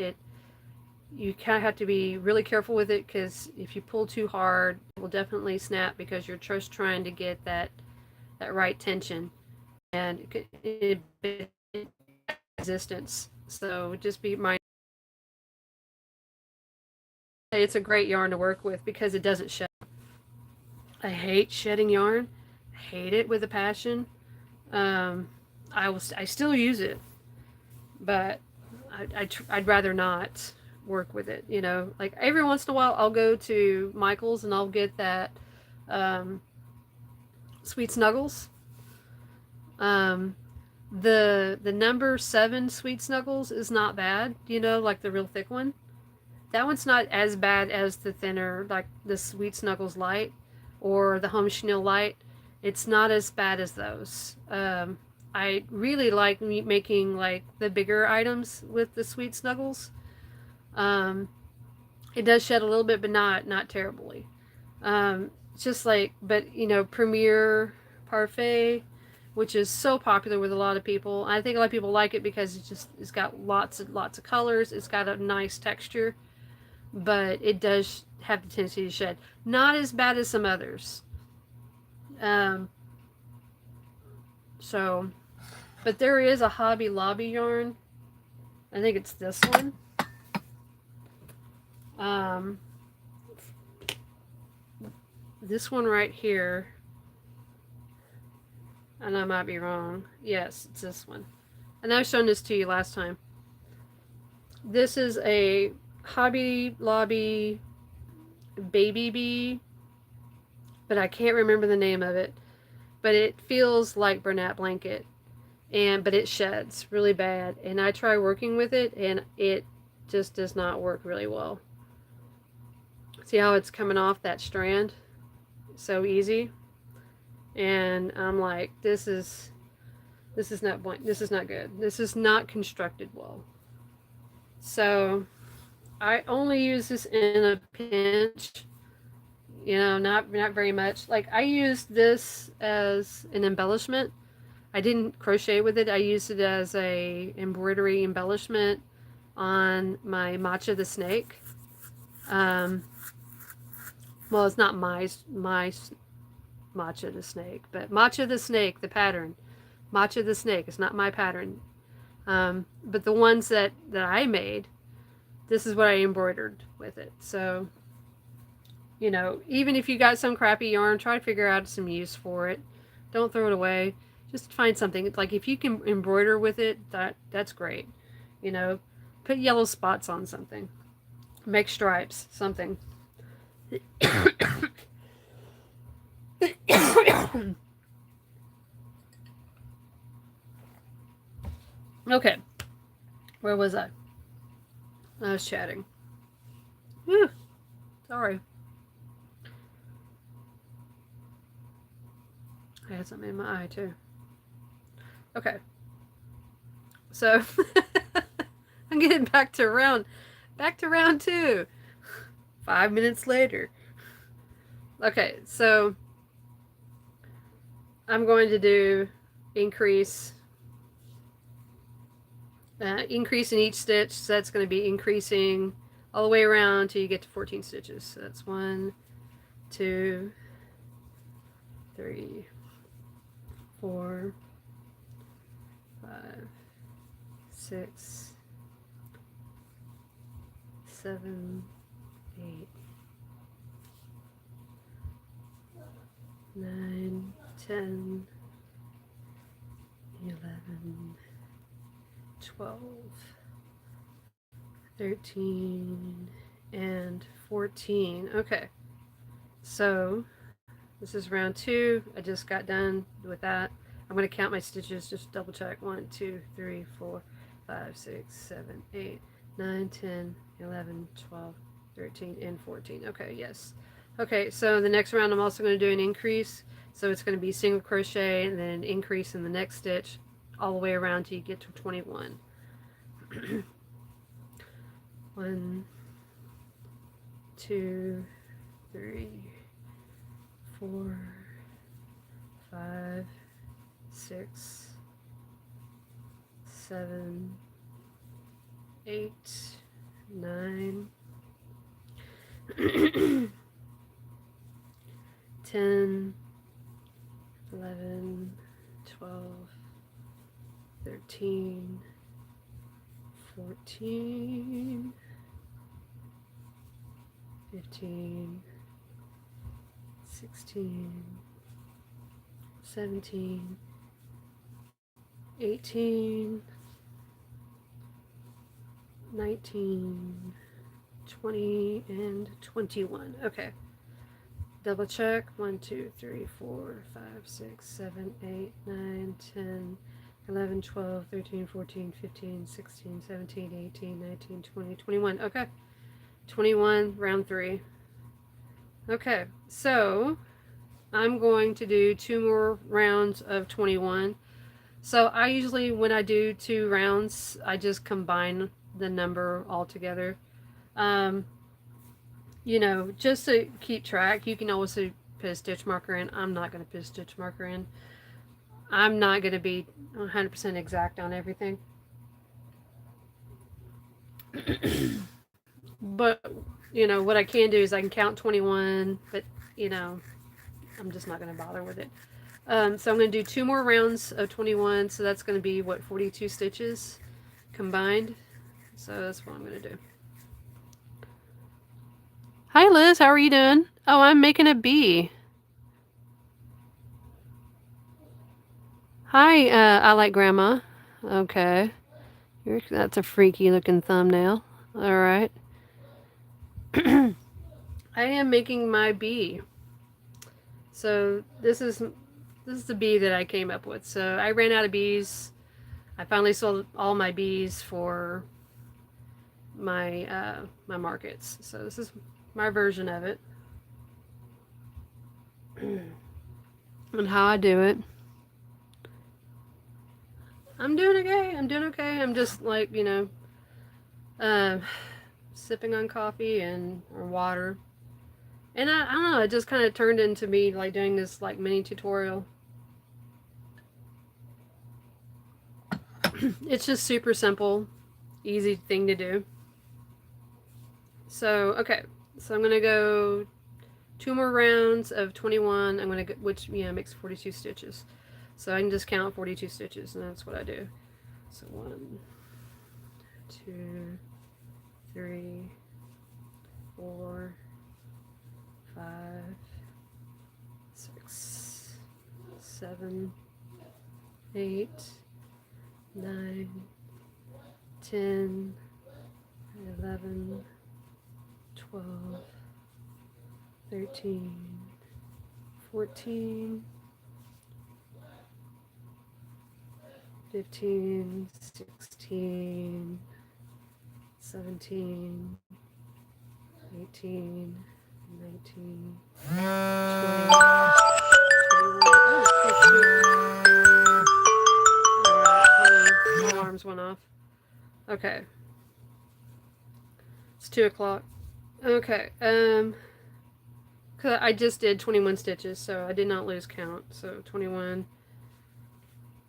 you kind of have to be really careful with it, because if you pull too hard, it will definitely snap, because you're just trying to get that right tension, and it resistance. So just be mindful. It's a great yarn to work with because it doesn't shed. I hate shedding yarn. I hate it with a passion. I still use it, but I'd rather not. work with it. You know, like every once in a while I'll go to Michael's and I'll get that um, Sweet Snuggles. Um, the number 7 Sweet Snuggles is not bad, you know, like the real thick one. That one's not as bad as the thinner, like the Sweet Snuggles Light or the Home Chenille Light. It's not as bad as those. I really like making like the bigger items with the Sweet Snuggles. Um, it does shed a little bit, but not terribly. Just like, but you know, Premier Parfait, which is so popular with a lot of people. I think a lot of people like it because it's got lots of colors. It's got a nice texture, but it does have the tendency to shed. Not as bad as some others. Um, so, but there is a Hobby Lobby yarn. I think it's this one. Um, this one right here, and I might be wrong. Yes, it's this one. And I've shown this to you last time. This is a Hobby Lobby baby bee, but I can't remember the name of it. But it feels like Bernat blanket, but it sheds really bad. And I try working with it, and it just does not work really well. See how it's coming off that strand so easy, and I'm like, this is not good. This is not constructed well. So I only use this in a pinch, you know, not very much. Like I used this as an embellishment. I didn't crochet with it. I used it as a embroidery embellishment on my Matcha the Snake. Well, it's not my Matcha the Snake, but Matcha the Snake, the pattern. Matcha the Snake. It's not my pattern. But the ones that I made, this is what I embroidered with it. So, you know, even if you got some crappy yarn, try to figure out some use for it. Don't throw it away. Just find something. Like if you can embroider with it, that's great. You know, put yellow spots on something. Make stripes, something. Okay. Where was I? I was chatting. Whew. Sorry. I had something in my eye too. Okay. So I'm getting back to round 2. 5 minutes later. Okay, so I'm going to do increase in each stitch. So that's going to be increasing all the way around until you get to 14 stitches. So that's 1, 2, 3, 4, 5, 6, 7, 8, 9, 10, 11, 12, 13, and 14. Okay, so this is round 2. I just got done with that. I'm going to count my stitches, just double check. 1, 2, 3, 4, 5, 6, 7, 8, 9, 10, 11, 12, 13, and 14. Okay, yes. Okay, so the next round I'm also going to do an increase. So it's going to be single crochet and then an increase in the next stitch all the way around till you get to 21. 1, 2, 3, 4, 5, 6, 7, 8, 9, 10, 11, 12, 13, 14, 15, 16, 17, 18, 19, 20 and 21. Okay. Double check. 1, 2, 3, 4, 5, 6, 7, 8, 9, 10, 11, 12, 13, 14, 15, 16, 17, 18, 19, 20, 21. Okay. 21, round 3. Okay. So I'm going to do 2 more rounds of 21. So I usually, when I do 2 rounds, I just combine the number all together. Um, you know, just to keep track. You can also put a stitch marker in. I'm not going to put a stitch marker in. I'm not going to be 100% exact on everything. But, you know, what I can do is I can count 21, but, you know, I'm just not going to bother with it. So I'm going to do 2 more rounds of 21. So that's going to be, what, 42 stitches combined. So that's what I'm going to do. Hi, Liz. How are you doing? Oh, I'm making a bee. Hi, I like grandma. Okay. That's a freaky looking thumbnail. All right. I am making my bee. So this is the bee that I came up with. So I ran out of bees. I finally sold all my bees for my my markets. So this is my version of it. And how I do it. I'm doing okay. I'm doing okay. I'm just like, you know, sipping on coffee and or water. And I don't know, it just kind of turned into me like doing this like mini tutorial. It's just super simple, easy thing to do. So, okay. So I'm going to go 2 more rounds of 21. I'm going to, which, you know, makes 42 stitches. So I can just count 42 stitches, and that's what I do. So 1, 2, 3, 4, 5, 6, 7, 8, 9, 10, 11, 12, 13, 14, 15, 16, 17, 18, 19, 20, 21. My alarms went off. Okay. It's 2 o'clock. Okay. Cause I just did 21 stitches, so I did not lose count. So 21,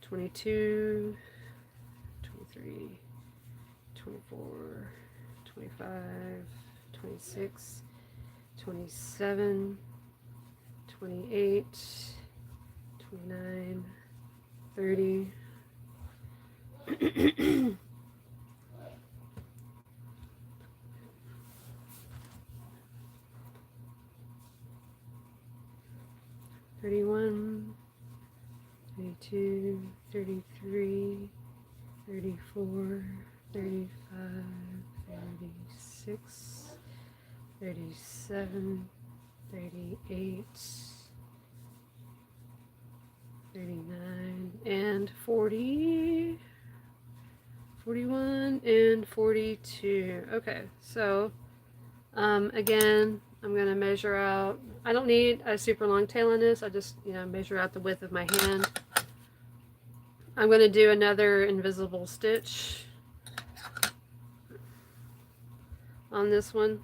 22, 23, 24, 25, 26, 27, 28, 29, 30. 31, 32, 33, 34, 35, 36, 37, 38, 39, and 40, 41, and 42. Okay, so again, I'm going to measure out. I don't need a super long tail in this. I just, you know, measure out the width of my hand. I'm going to do another invisible stitch on this one.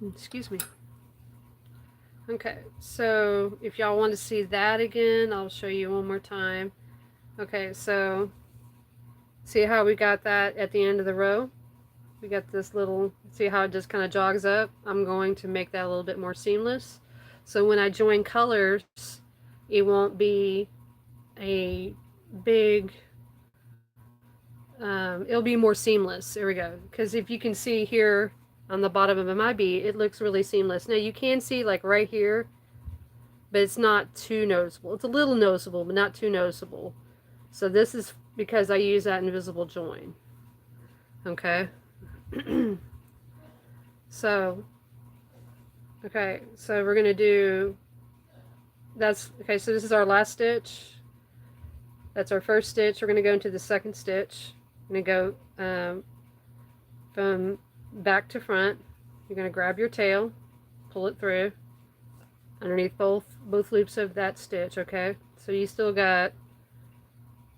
Excuse me. Okay, so if y'all want to see that again, I'll show you one more time. Okay, so see how we got that at the end of the row? We got this little, see how it just kind of jogs up? I'm going to make that a little bit more seamless. So when I join colors, it won't be a big, it'll be more seamless. There we go. Because if you can see here on the bottom of my bee, it looks really seamless. Now you can see like right here, but it's not too noticeable. It's a little noticeable, but not too noticeable. So this is because I use that invisible join. Okay. So, okay, so we're going to do, that's, okay, so this is our last stitch. That's our first stitch. We're going to go into the second stitch. I'm going to go from back to front. You're going to grab your tail, pull it through underneath both loops of that stitch, okay? So you still got,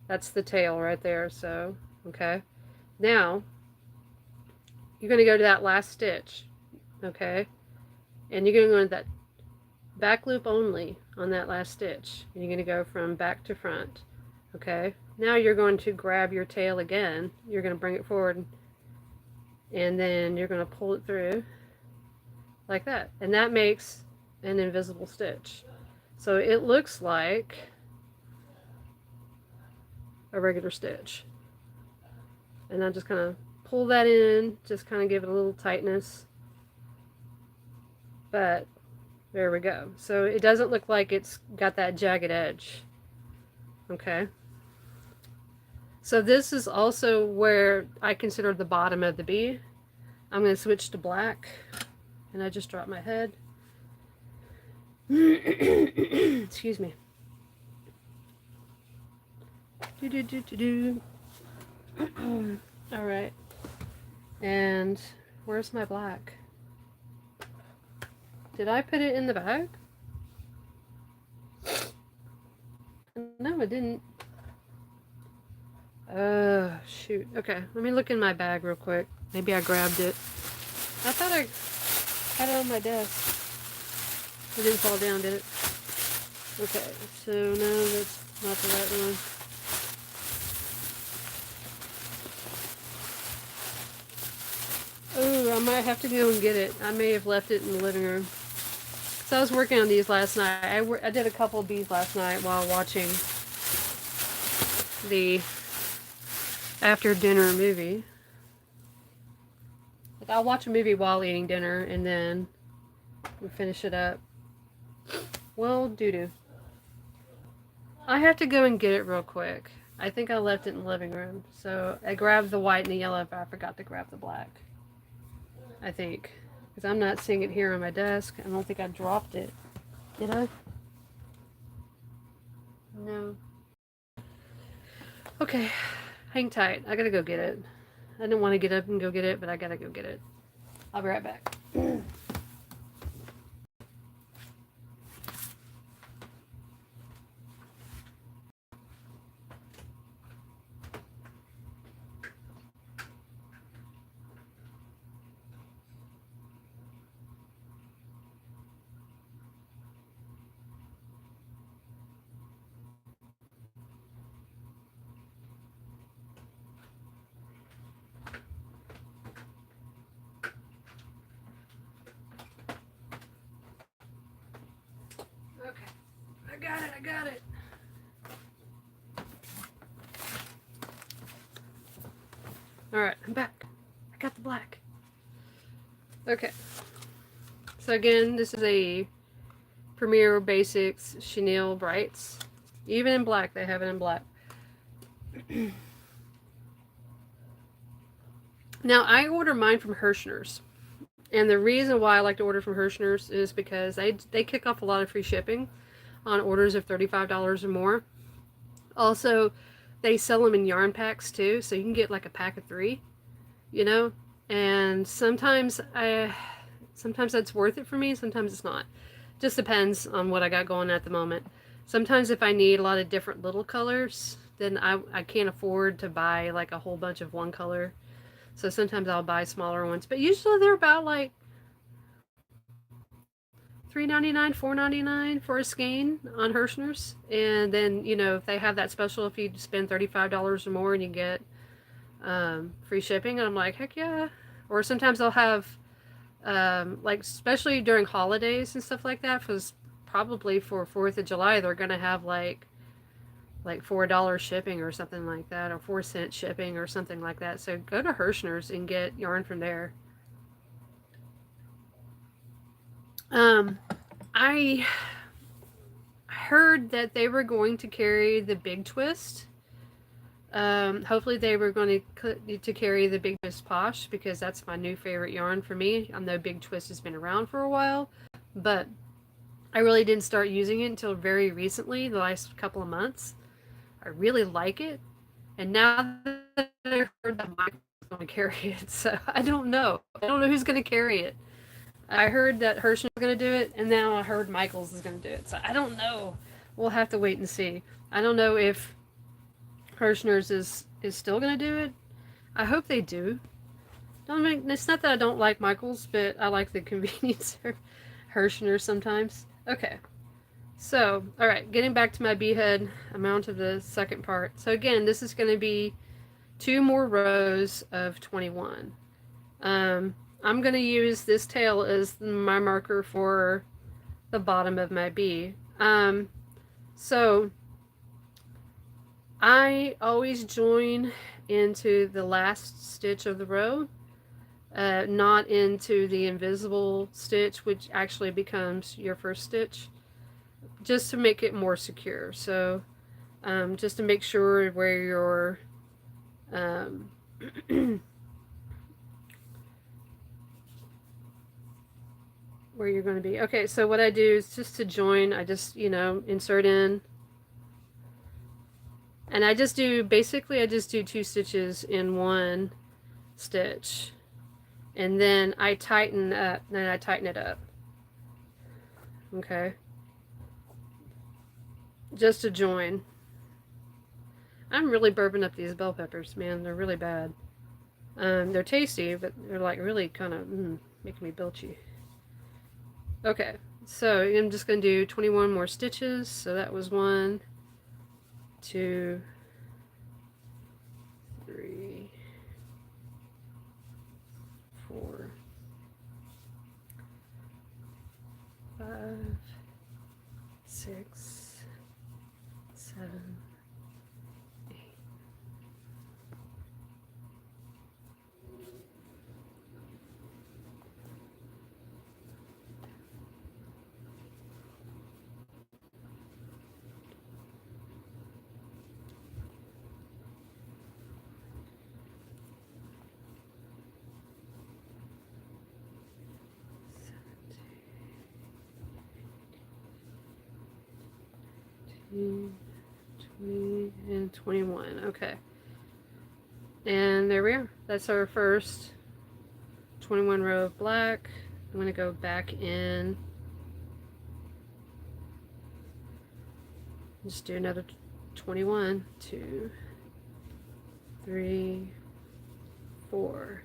that's the tail right there, so, okay. Now, you're going to go to that last stitch, okay? And you're going to go into that back loop only on that last stitch. And you're going to go from back to front, okay? Now you're going to grab your tail again. You're going to bring it forward, and then you're going to pull it through like that. And that makes an invisible stitch. So it looks like a regular stitch. And I just kind of pull that in, just kind of give it a little tightness. But there we go. So it doesn't look like it's got that jagged edge. Okay. So this is also where I consider the bottom of the bee. I'm going to switch to black. And I just dropped my head. Excuse me. All right. And where's my black? Did I put it in the bag? No, I didn't. Shoot. Okay, let me look in my bag real quick. Maybe I grabbed it. I thought I had it on my desk. It didn't fall down, did it? Okay, so no, that's not the right one. Oh, I might have to go and get it. I may have left it in the living room. So I was working on these last night. I did a couple of these last night while watching the after dinner movie. Like, I'll watch a movie while eating dinner and then we finish it up. Well, doo-doo. I have to go and get it real quick. I think I left it in the living room. So I grabbed the white and the yellow, but I forgot to grab the black. I think. Because I'm not seeing it here on my desk. I don't think I dropped it. Did I? No. Okay. Hang tight. I gotta go get it. I didn't want to get up and go get it, but I gotta go get it. I'll be right back. I got it. Alright, I'm back. I got the black. Okay. So again, this is a Premier Basics Chenille Brights. Even in black, they have it in black. Now, I order mine from Hirschner's. And the reason why I like to order from Hirschner's is because they kick off a lot of free shipping on orders of $35 or more. Also, they sell them in yarn packs too, so you can get like a pack of 3, you know? And sometimes that's worth it for me, sometimes it's not. Just depends on what I got going at the moment. Sometimes if I need a lot of different little colors, then I can't afford to buy like a whole bunch of one color. So sometimes I'll buy smaller ones, but usually they're about like $3.99, $4.99 for a skein on Hirschner's. And then, you know, if they have that special, if you spend $35 or more and you get free shipping, and I'm like, heck yeah. Or sometimes I'll have, like, especially during holidays and stuff like that, because probably for 4th of July, they're going to have like $4 shipping or something like that, or 4-cent shipping or something like that. So go to Hirschner's and get yarn from there. I heard that they were going to carry the big twist Hopefully they were going to carry the Big Twist Posh because that's my new favorite yarn for me. I know Big Twist has been around for a while, but I really didn't start using it until very recently, the last couple of months. I really like it, and now that I heard that Michael's going to carry it, so I don't know. I don't know who's going to carry it. I heard that Hirschner's going to do it, and now I heard Michael's is going to do it. So I don't know. We'll have to wait and see. I don't know if Hirschner's is still going to do it. I hope they do. Don't make, it's not that I don't like Michael's, but I like the convenience of Hirschner sometimes. Okay. So, all right, getting back to my beehead, I'm on to the second part. So again, this is going to be 2 more rows of 21. I'm going to use this tail as my marker for the bottom of my bee. So I always join into the last stitch of the row, not into the invisible stitch, which actually becomes your first stitch, just to make it more secure. So just to make sure where your where you're going to be. Okay, so what I do is just to join, I just, insert in. And I just do, basically I just do 2 stitches in one stitch. And then I tighten up, then I tighten it up. Okay. Just to join. I'm really burping up these bell peppers, man. They're really bad. They're tasty, but they're like really kind of making me belchy. Okay, so I'm just going to do 21 more stitches. So that was 1, 2, 3, 4, 5, 6, 7, 8. And 21. Okay. And there we are. That's our first 21 row of black. I'm going to go back in. Just do another 21. 2, 3, 4.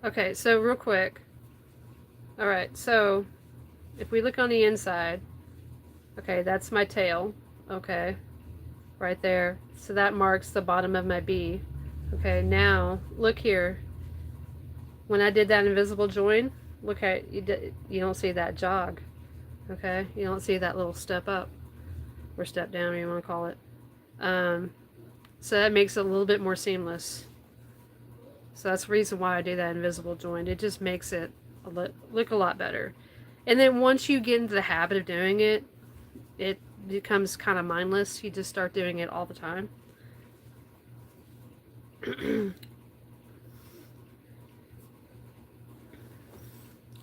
Okay, so real quick. Alright, so if we look on the inside, okay, that's my tail. Okay, right there. So that marks the bottom of my bee. Okay, now look here. When I did that invisible join, look at you don't see that jog. Okay, you don't see that little step up or step down, you want to call it. So that makes it a little bit more seamless. So that's the reason why I do that invisible join. It just makes it look a lot better. And then once you get into the habit of doing it, it becomes kind of mindless. You just start doing it all the time.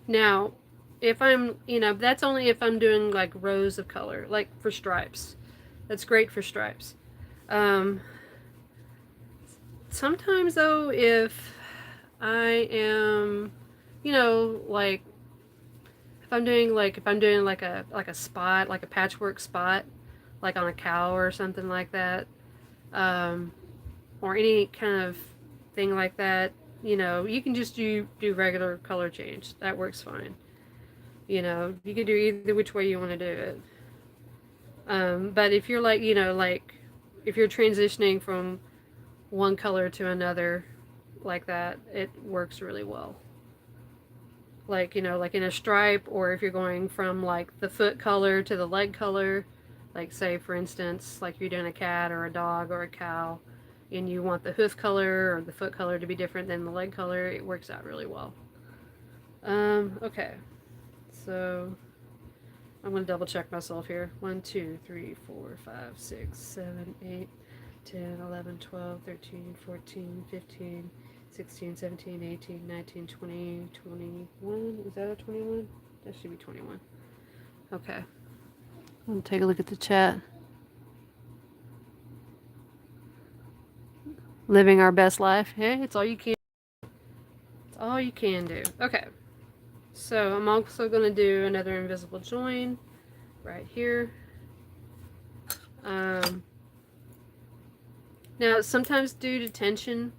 Now, if I'm, that's only if I'm doing like rows of color, like for stripes. That's great for stripes. Sometimes though, if I am, like if I'm doing like a spot, like a patchwork spot, like on a cow or something like that, or any kind of thing like that, you can just do regular color change. That works fine. You can do either which way you want to do it. But if you're like, like if you're transitioning from one color to another like that, it works really well. Like, like in a stripe, or if you're going from like the foot color to the leg color, like say for instance, like you're doing a cat or a dog or a cow, and you want the hoof color or the foot color to be different than the leg color, it works out really well. Okay, so I'm going to double check myself here. 1, 2, 3, 4, 5, 6, 7, 8. 10, 11, 12, 13, 14, 15, 16, 17, 18, 19, 20, 21. Is that a 21? That should be 21. Okay. I'll take a look at the chat. Living our best life. Hey, it's all you can. It's all you can do. Okay. So I'm also going to do another invisible join right here. Now, sometimes due to tension,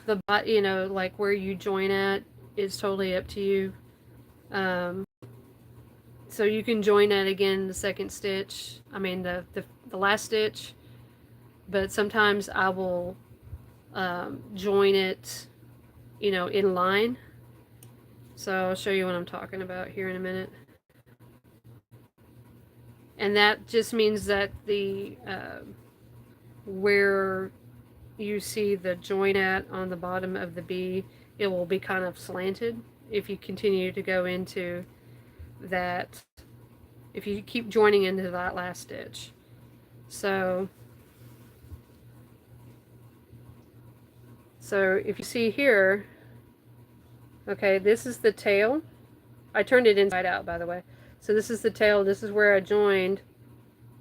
the like where you join at is totally up to you. So you can join at again the second stitch. I mean the last stitch, but sometimes I will join it, in line. So I'll show you what I'm talking about here in a minute. And that just means that the where you see the join at on the bottom of the B, it will be kind of slanted if you continue to go into that, if you keep joining into that last stitch. So if you see here, okay, this is the tail. I turned it inside out, by the way. So this is the tail, this is where I joined,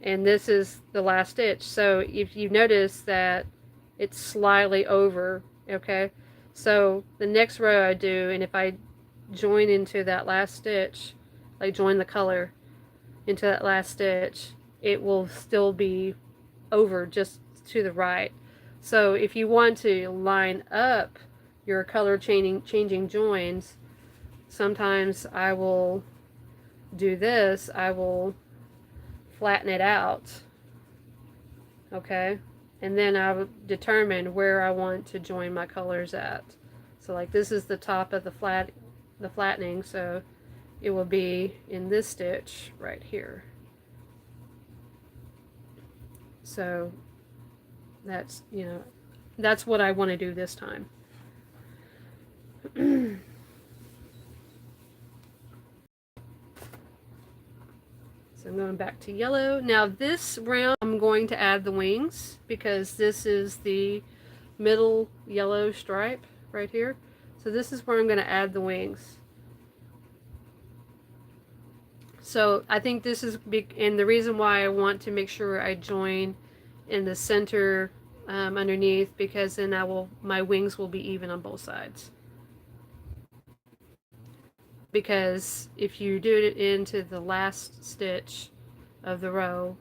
and this is the last stitch. So if you notice that it's slightly over, okay? So the next row I do, and if I join into that last stitch, like join the color into that last stitch, it will still be over just to the right. So if you want to line up your color changing joins, sometimes I will do this. I will flatten it out, okay? And then I will determine where I want to join my colors at. So like this is the top of the flattening, so it will be in this stitch right here. So that's, that's what I want to do this time. So I'm going back to yellow. Now this round I'm going to add the wings because this is the middle yellow stripe right here. So this is where I'm going to add the wings. So I think this is big, and the reason why I want to make sure I join in the center underneath, because then my wings will be even on both sides. Because if you do it into the last stitch of the row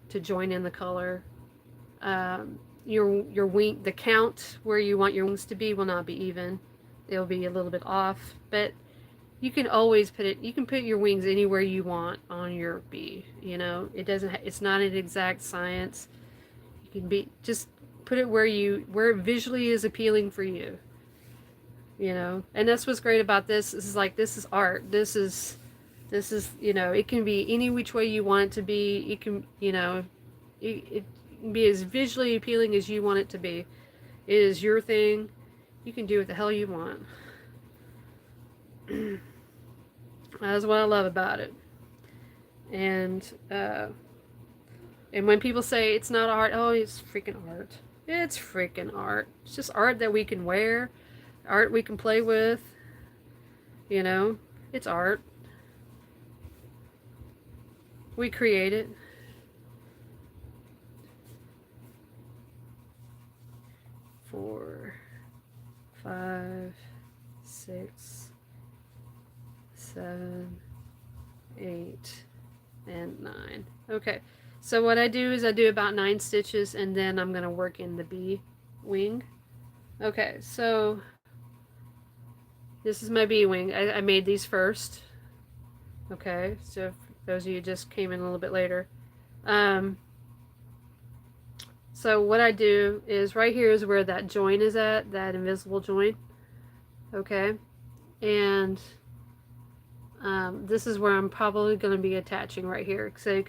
to join in the color, your wing, the count where you want your wings to be will not be even. It'll be a little bit off, but you can always you can put your wings anywhere you want on your bee, it's not an exact science. You can just put it where it visually is appealing for you. And that's what's great about this. This is art. This is it can be any which way you want it to be. It can it can be as visually appealing as you want it to be. It is your thing. You can do what the hell you want. That's what I love about it. And when people say it's not art, oh, it's freaking art. It's freaking art. It's just art that we can wear. Art we can play with, it's art. We create it. Four, 5, 6, 7, 8, and 9. Okay, so what I do is I do about 9 stitches, and then I'm going to work in the bee wing. Okay, so this is my bee wing. I made these first. Okay, so if those of you just came in a little bit later. So what I do is right here is where that join is at, that invisible join. Okay, and this is where I'm probably going to be attaching right here, because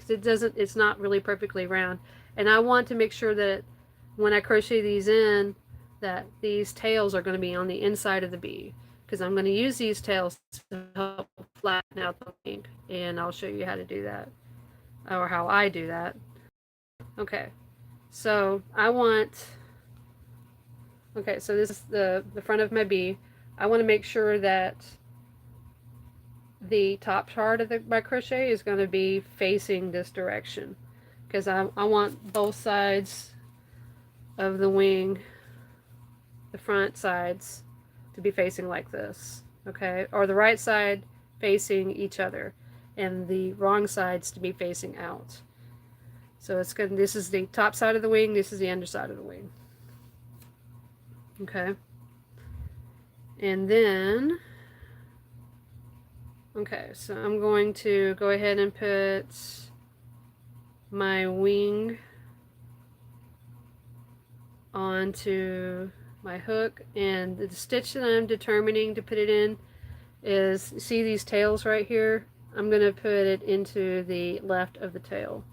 it's not really perfectly round, and I want to make sure that when I crochet these in, that these tails are going to be on the inside of the bee, because I'm going to use these tails to help flatten out the wing, and I'll show you how to do that, or how I do that. Okay, So I want, okay, so this is the front of my bee. I want to make sure that the top part of my crochet is going to be facing this direction, because I want both sides of the wing, the front sides, to be facing like this, okay? Or the right side facing each other, and the wrong sides to be facing out. So it's good. This is the top side of the wing, this is the underside of the wing. Okay. And then, okay, so I'm going to go ahead and put my wing onto my hook, and the stitch that I'm determining to put it in is, see these tails right here? I'm going to put it into the left of the tail.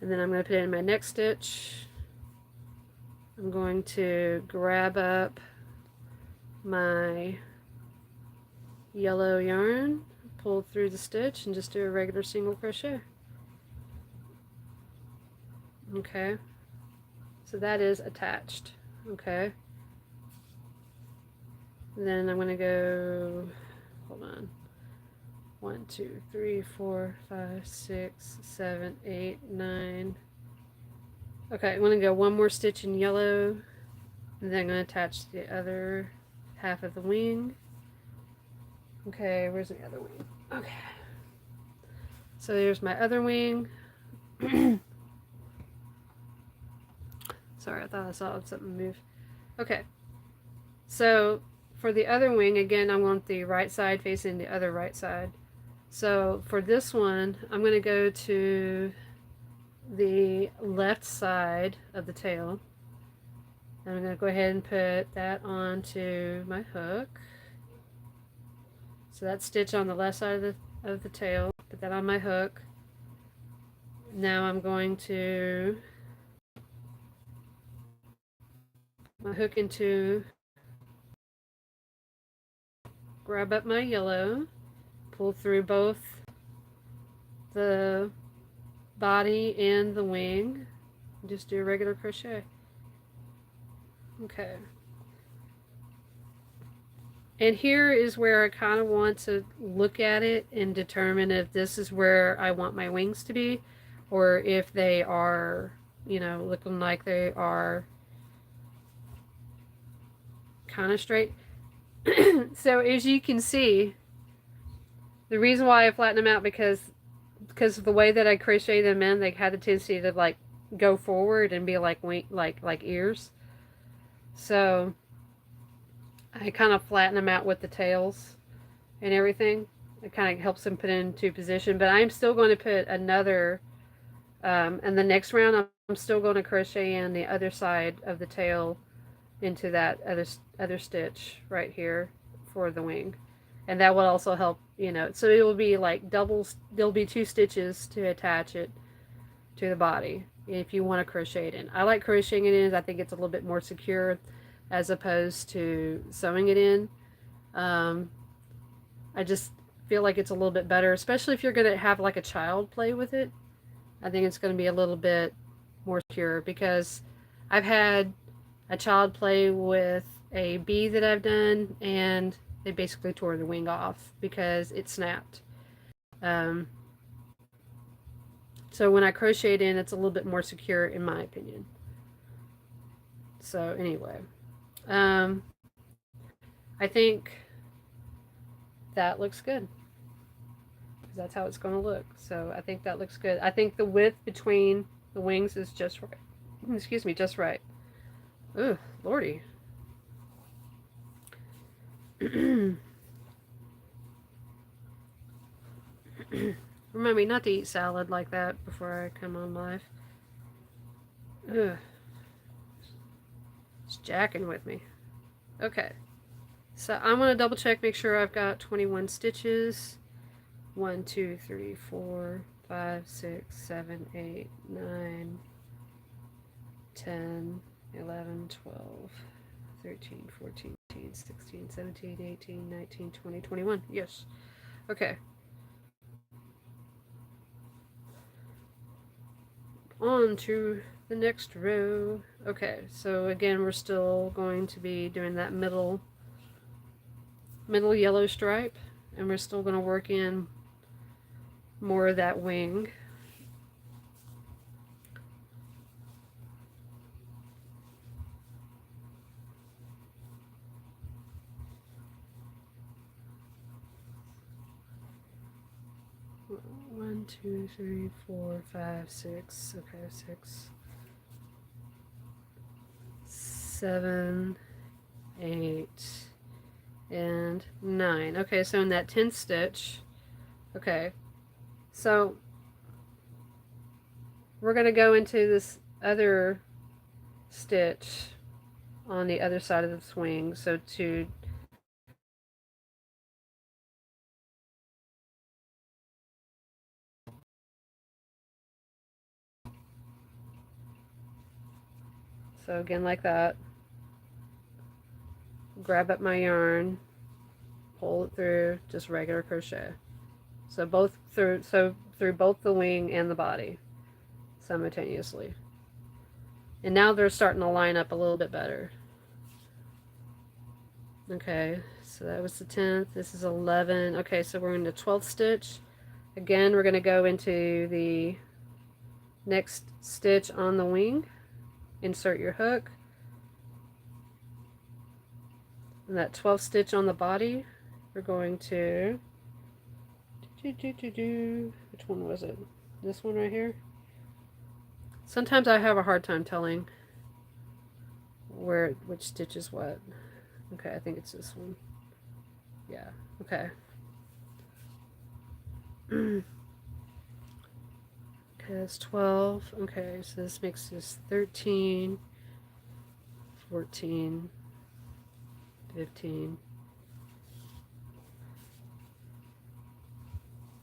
And then I'm going to put it in my next stitch. I'm going to grab up my yellow yarn, pull through the stitch, and just do a regular single crochet. Okay, so that is attached. Okay, then I'm going to go, hold on, 1, 2, 3, 4, 5, 6, 7, 8, 9. Okay, I'm going to go one more stitch in yellow, and then I'm going to attach the other half of the wing. Okay, where's the other wing? Okay, so there's my other wing. Sorry, I thought I saw something move. Okay, so for the other wing, again, I want the right side facing the other right side. So for this one, I'm going to go to the left side of the tail. I'm going to go ahead and put that onto my hook. So that stitch on the left side of the tail, put that on my hook. Now I'm going to my hook into, grab up my yellow, pull through both the body and the wing, just do a regular crochet. Okay. And here is where I kind of want to look at it and determine if this is where I want my wings to be, or if they are, you know, looking like they are kind of straight. So as you can see, the reason why I flatten them out because of the way that I crochet them in, they had a tendency to like go forward and be like like ears. So I kind of flatten them out with the tails and everything. It kind of helps them put into position. But I'm still going to put another, and the next round I'm still going to crochet in the other side of the tail into that other stitch right here for the wing. And that will also help, you know, so it will be like doubles, there'll be 2 stitches to attach it to the body if you want to crochet it in. I like crocheting it in. I think it's a little bit more secure as opposed to sewing it in. I just feel like it's a little bit better, especially if you're going to have like a child play with it. I think it's going to be a little bit more secure, because I've had a child play with a bee that I've done, and they basically tore the wing off because it snapped. So when I crochet it in, it's a little bit more secure in my opinion. So anyway, I think that looks good, because that's how it's going to look. So I think that looks good. I think the width between the wings is just right. Excuse me, just right. Ooh, lordy. Remember me not to eat salad like that before I come on live. Ugh. It's jacking with me. Okay. So I'm going to double check, make sure I've got 21 stitches. 1, 2, 3, 4, 5, 6, 7, 8, 9, 10, 11, 12, 13, 14, 15, 16, 17, 18, 19, 20, 21. Yes. Okay. on to the next row. Okay, so again, we're still going to be doing that middle yellow stripe, and we're still going to work in more of that wing. One, two, three, four, five, six. Okay, 6, 7, 8, and 9. Okay, so in that 10th stitch, okay, so we're going to go into this other stitch on the other side of the swing. So again like that, grab up my yarn, pull it through, just regular crochet. So through both the wing and the body simultaneously. And now they're starting to line up a little bit better. Okay, so that was the 10th. This is 11. Okay, so we're in the 12th stitch. Again, we're going to go into the next stitch on the wing. Insert your hook. And that 12th stitch on the body, we're going to which one was it? This one right here? Sometimes I have a hard time telling which stitch is what. Okay, I think it's this one. Yeah, okay. Okay, that's 12. Okay, so this makes this 13, 14, 15,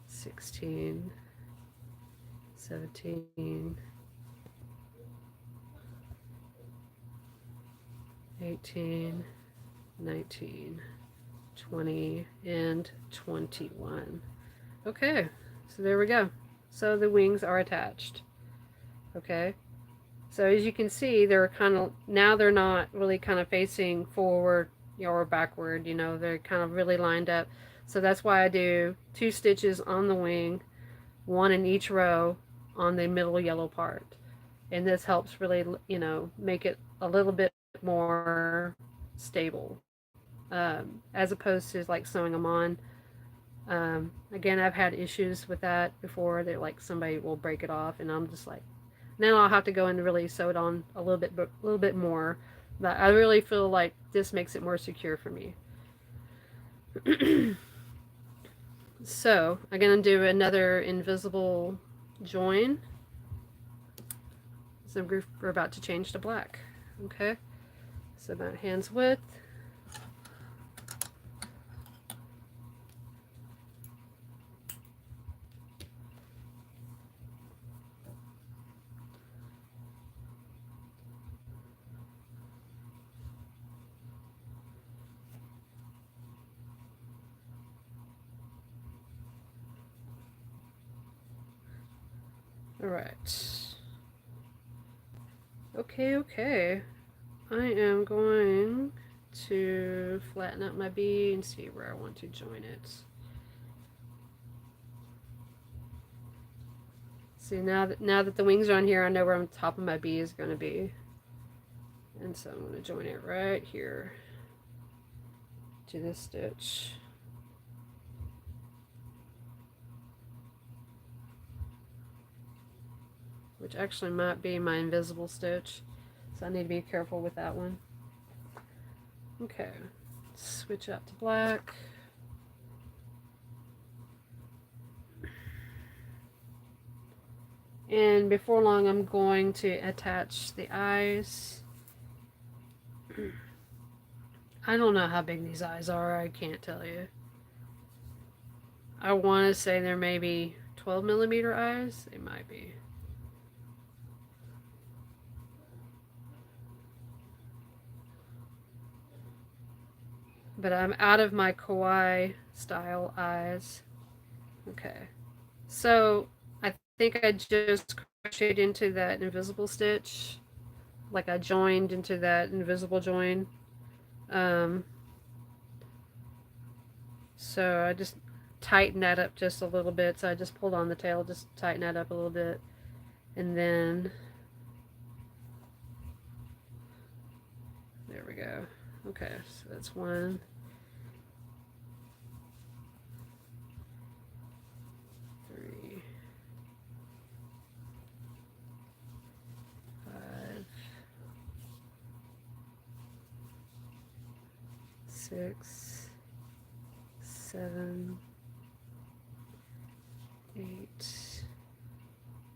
16, 17, 18, 19, 20, and 21. Okay, so there we go. So the wings are attached. Okay, so as you can see, they're kind of, now they're not really kind of facing forward or backward, you know, they're kind of really lined up. So that's why I do 2 stitches on the wing, 1 in each row on the middle yellow part. And this helps really, you know, make it a little bit more stable, as opposed to like sewing them on. Again, I've had issues with that before, that like somebody will break it off, and I'm just like, now I'll have to go and really sew it on a little bit more. But I really feel like this makes it more secure for me. So I'm gonna do another invisible join. So we're about to change to black. Okay, so about hand's width. All right. Okay. I am going to flatten out my bee and see where I want to join it. See, now that the wings are on here, I know where on top of my bee is going to be. And so I'm going to join it right here to this stitch. Which actually might be my invisible stitch. So I need to be careful with that one. Okay, switch out to black. And before long, I'm going to attach the eyes. I don't know how big these eyes are, I can't tell you. I want to say they're maybe 12 millimeter eyes. They might be. But I'm out of my kawaii style eyes. Okay. So I think I just crocheted into that invisible stitch, like I joined into that invisible join. Um, so I just tightened that up just a little bit. So I just pulled on the tail, just tighten that up a little bit, and then there we go. Okay, so that's 1, 3, 5, 6, 7, 8, 9,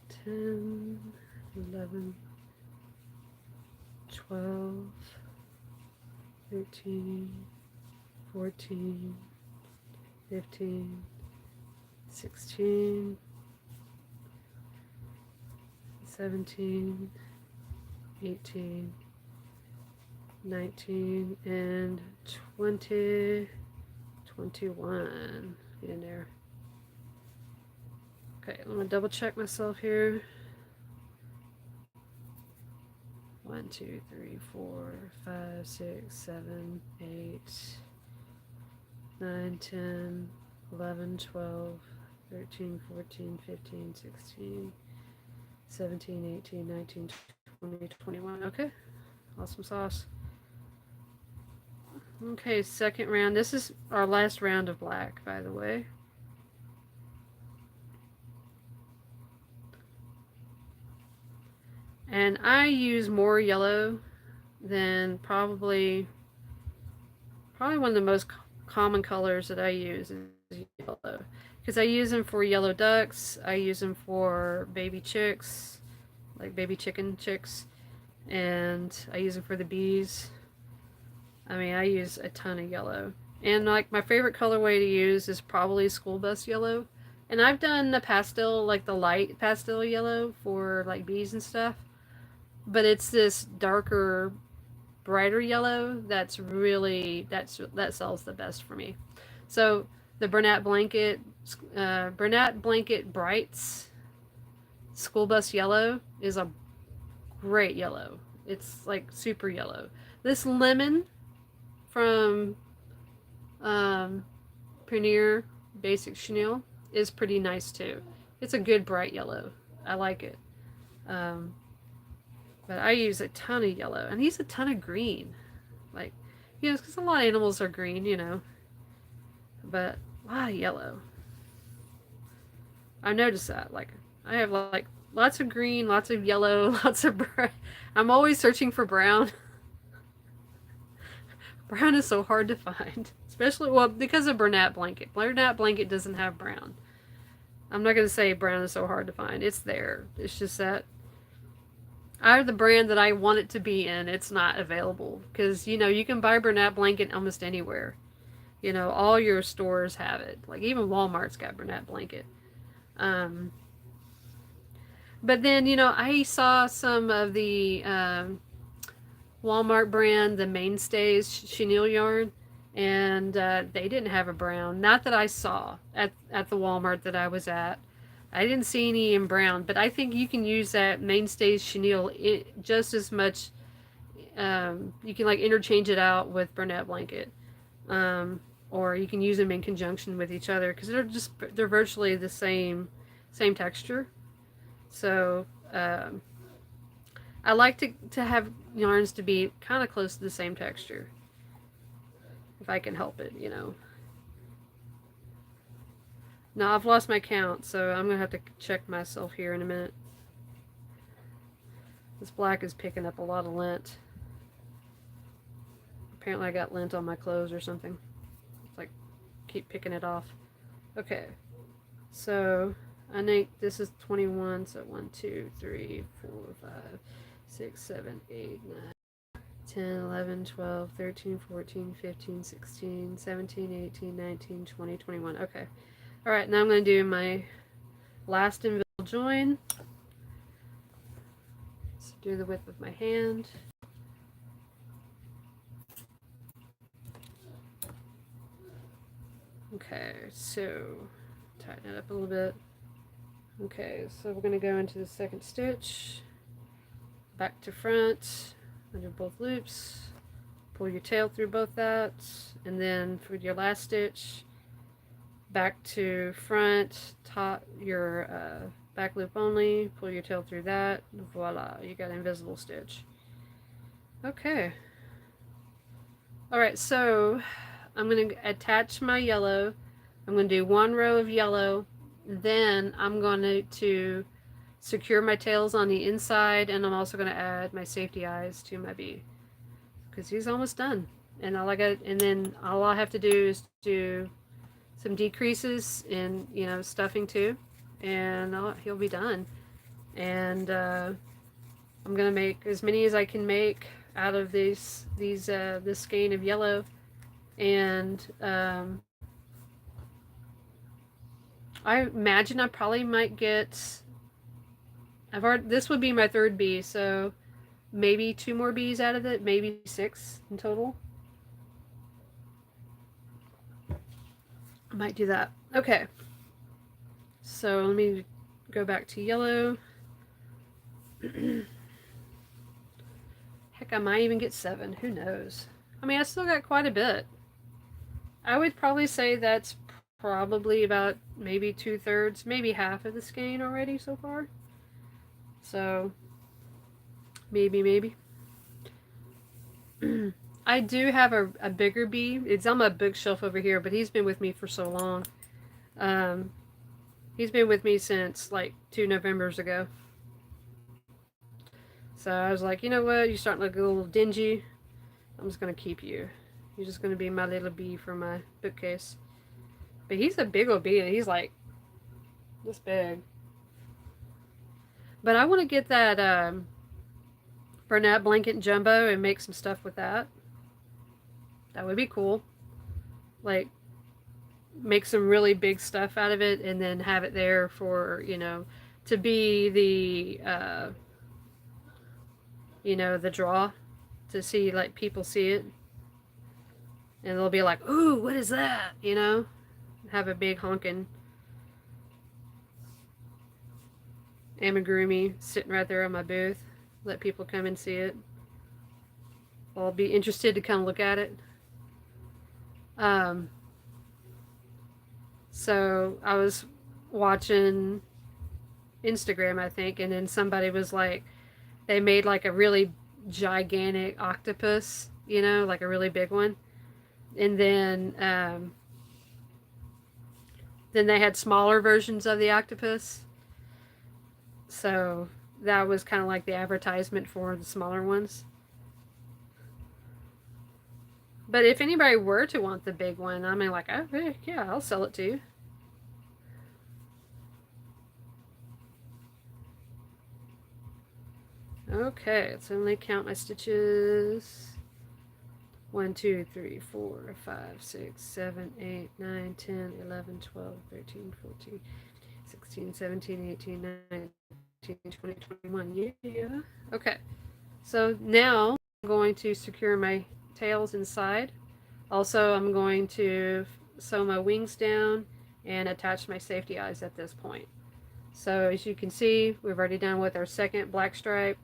10, 11, 12, 13, 14, 15, 16, 17, 18, 19, and 20, 21 in there. Okay, I'm gonna double check myself here. 1, 2, 3, 4, 5, 6, 7, 8, 9, 10, 11, 12, 13, 14, 15, 16, 17, 18, 19, 20, 21. Okay, awesome sauce. Okay, second round. This is our last round of black, by the way. And I use more yellow than probably one of the most common colors that I use is yellow. Because I use them for yellow ducks, I use them for baby chicks, like baby chicken chicks, and I use them for the bees. I mean, I use a ton of yellow. And like my favorite colorway to use is probably school bus yellow. And I've done the pastel, like the light pastel yellow for like bees and stuff. But it's this darker, brighter yellow that sells the best for me. So the Bernat Blanket Brights School Bus Yellow is a great yellow. It's like super yellow. This lemon from Premier Basic Chenille is pretty nice too. It's a good bright yellow. I like it. Um, but I use a ton of yellow and I use a ton of green. Like, because a lot of animals are green, but a lot of yellow. I noticed that. Like, I have like lots of green, lots of yellow, lots of brown. I'm always searching for brown. Brown is so hard to find, especially because of Bernat Blanket. Bernat Blanket doesn't have brown. I'm not gonna say brown is so hard to find. It's there. It's just that out of the brand that I want it to be in, it's not available because you can buy Bernat Blanket almost anywhere. All your stores have it. Like even Walmart's got Bernat Blanket. Um, but then I saw some of the Walmart brand, the Mainstays chenille yarn, and they didn't have a brown. Not that I saw at the Walmart that I was at. I didn't see any in brown, but I think you can use that Mainstays chenille just as much. You can like interchange it out with Bernat Blanket, or you can use them in conjunction with each other because they're virtually the same texture. So I like to have yarns to be kind of close to the same texture if I can help it. Now I've lost my count, so I'm gonna have to check myself here in a minute. This black is picking up a lot of lint. Apparently I got lint on my clothes or something. It's like keep picking it off. Okay, so I think this is 21. So 1, 2, 3, 4, 5, 6, 7, 8, 9, 10, 11, 12, 13, 14, 15, 16, 17, 18, 19, 20, 21. Okay. All right, now I'm going to do my last invisible join. So do the width of my hand. Okay, so tighten it up a little bit. Okay, so we're going to go into the second stitch, back to front, under both loops, pull your tail through both that, and then for your last stitch, back to front, top your back loop only, pull your tail through that, voila, you got an invisible stitch. Okay. Alright, so I'm going to attach my yellow. I'm going to do one row of yellow, then I'm going to secure my tails on the inside, and I'm also going to add my safety eyes to my bee because he's almost done. And then all I have to do is do some decreases in, you know, stuffing too, and he'll be done. And I'm gonna make as many as I can make out of this skein of yellow, and I imagine I probably might get. This would be my third bee, so maybe 2 more bees out of it, maybe 6 in total. I might do that. Okay. So let me go back to yellow. Heck, I might even get 7. Who knows? I mean, I still got quite a bit. I would probably say that's probably about maybe 2/3, maybe half of the skein already so far. So maybe. I do have a bigger bee. It's on my bookshelf over here, but he's been with me for so long. He's been with me since like 2 Novembers ago. So I was like, you know what? You're starting to look a little dingy. I'm just going to keep you. You're just going to be my little bee for my bookcase. But he's a big old bee, and he's like this big. But I want to get that Bernat blanket jumbo and make some stuff with that. That would be cool. Like, make some really big stuff out of it and then have it there for, you know, to be the, you know, the draw, to see, like, people see it. And they'll be like, ooh, what is that? You know? Have a big honkin' amigurumi sitting right there on my booth. Let people come and see it. I'll be interested to come look at it. So I was watching Instagram, I think, and then somebody was like, they made like a really gigantic octopus, you know, like a really big one. And then they had smaller versions of the octopus. So that was kind of like the advertisement for the smaller ones. But if anybody were to want the big one, I mean, like, oh, yeah, I'll sell it to you. Okay, let's only count my stitches. 1, 2, 3, 4, 5, 6, 7, 8, 9, 10, 11, 12, 13, 14, 16, 17, 18, 19, 20, 21. Yeah. Okay. So now I'm going to secure my tails inside. Also, I'm going to sew my wings down and attach my safety eyes at this point. So as you can see, we've already done with our second black stripe.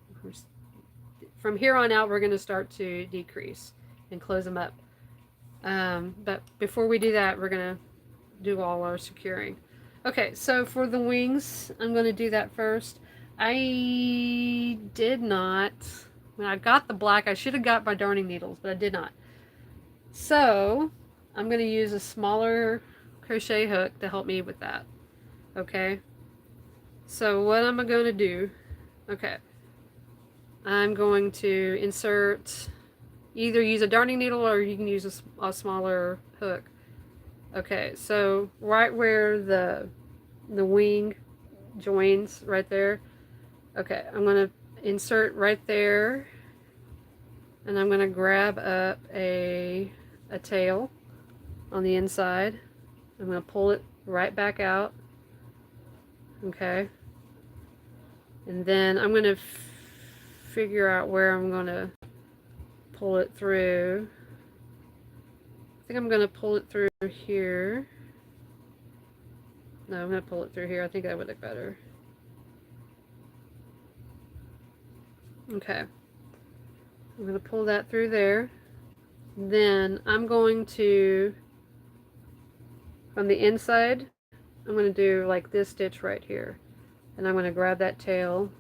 From here on out, we're going to start to decrease and close them up. But before we do that, we're going to do all our securing. Okay, so for the wings, I'm going to do that first. I did not, when I got the black, I should have got my darning needles, but I did not. So I'm going to use a smaller crochet hook to help me with that. Okay, so what am I going to do? Okay, I'm going to insert, either use a darning needle or you can use a smaller hook. Okay, so right where the wing joins, right there. Okay, I'm going to insert right there. and I'm going to grab up a tail on the inside. I'm going to pull it right back out. Okay. And then I'm going to figure out where I'm going to pull it through. I think I'm going to pull it through here. No, I'm going to pull it through here. I think that would look better. Okay. I'm going to pull that through there. Then I'm going to, from the inside, I'm going to do like this stitch right here. And I'm going to grab that tail,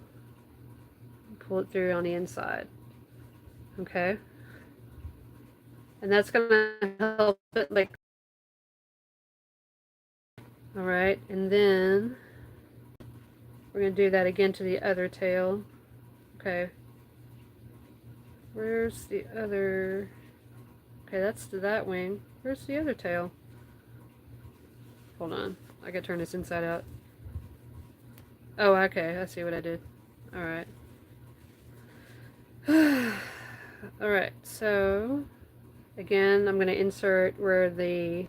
pull it through on the inside. Okay. And that's going to help it like, all right. And then we're going to do that again to the other tail. Okay. Where's the other? Okay, that's to that wing. Where's the other tail? Hold on. I gotta turn this inside out. Oh, okay. I see what I did. Alright. Alright, so again, I'm going to insert where the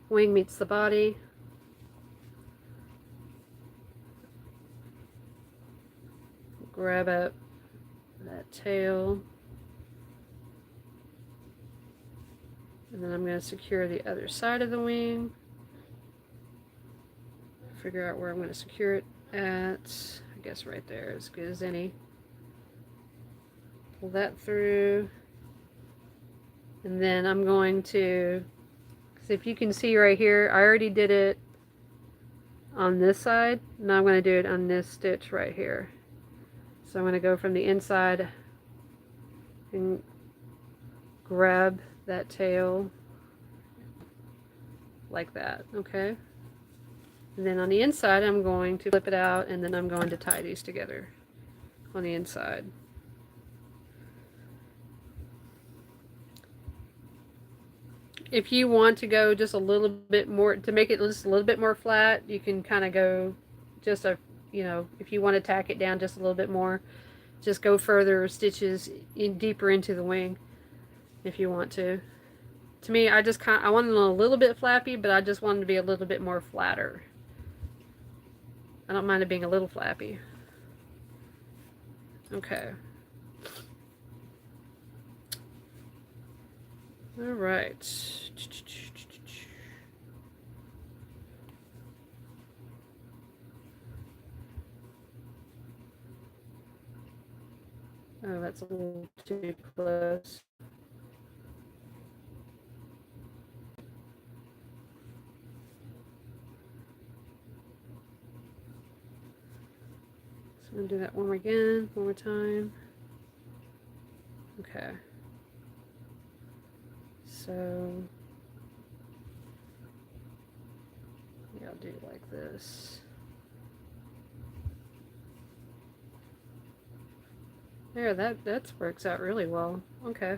wing meets the body. Grab up that tail. And then I'm going to secure the other side of the wing. Figure out where I'm going to secure it at. I guess right there, as good as any. Pull that through. And then I'm going to, because if you can see right here, I already did it on this side. Now I'm going to do it on this stitch right here. So I'm going to go from the inside and grab that tail like that, okay? And then on the inside, I'm going to flip it out, and then I'm going to tie these together on the inside. If you want to go just a little bit more, to make it just a little bit more flat, you can kind of go just a, you know, if you want to tack it down just a little bit more, just go further stitches in deeper into the wing if you want to. To me, I just I wanted it a little bit flappy, but I just wanted to be a little bit more flatter. I don't mind it being a little flappy. Okay. All right. Oh, that's a little too close. So I'm going to do that one more time. Okay. So, yeah, I'll do it like this. There, that works out really well. Okay.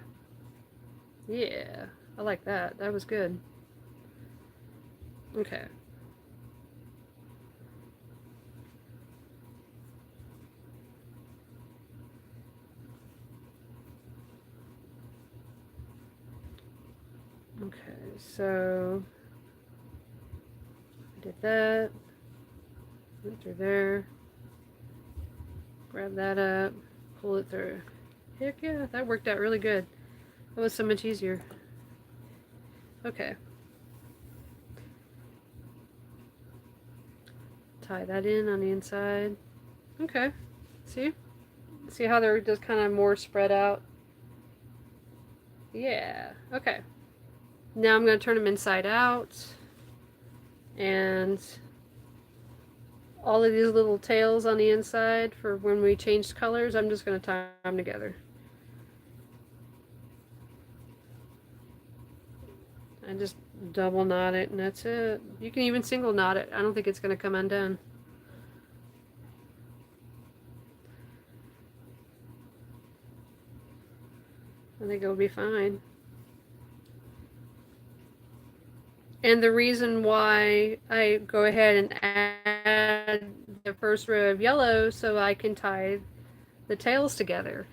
Yeah, I like that. That was good. Okay. Okay, so I did that. Went through there. Grab that up. Pull it through. Heck yeah, that worked out really good. That was so much easier. Okay. Tie that in on the inside. Okay. See? See how they're just kind of more spread out? Yeah. Okay. Now I'm going to turn them inside out. And all of these little tails on the inside for when we change colors, I'm just going to tie them together. I just double knot it and that's it. You can even single knot it. I don't think it's going to come undone. I think it'll be fine. And the reason why I go ahead and add the first row of yellow so I can tie the tails together.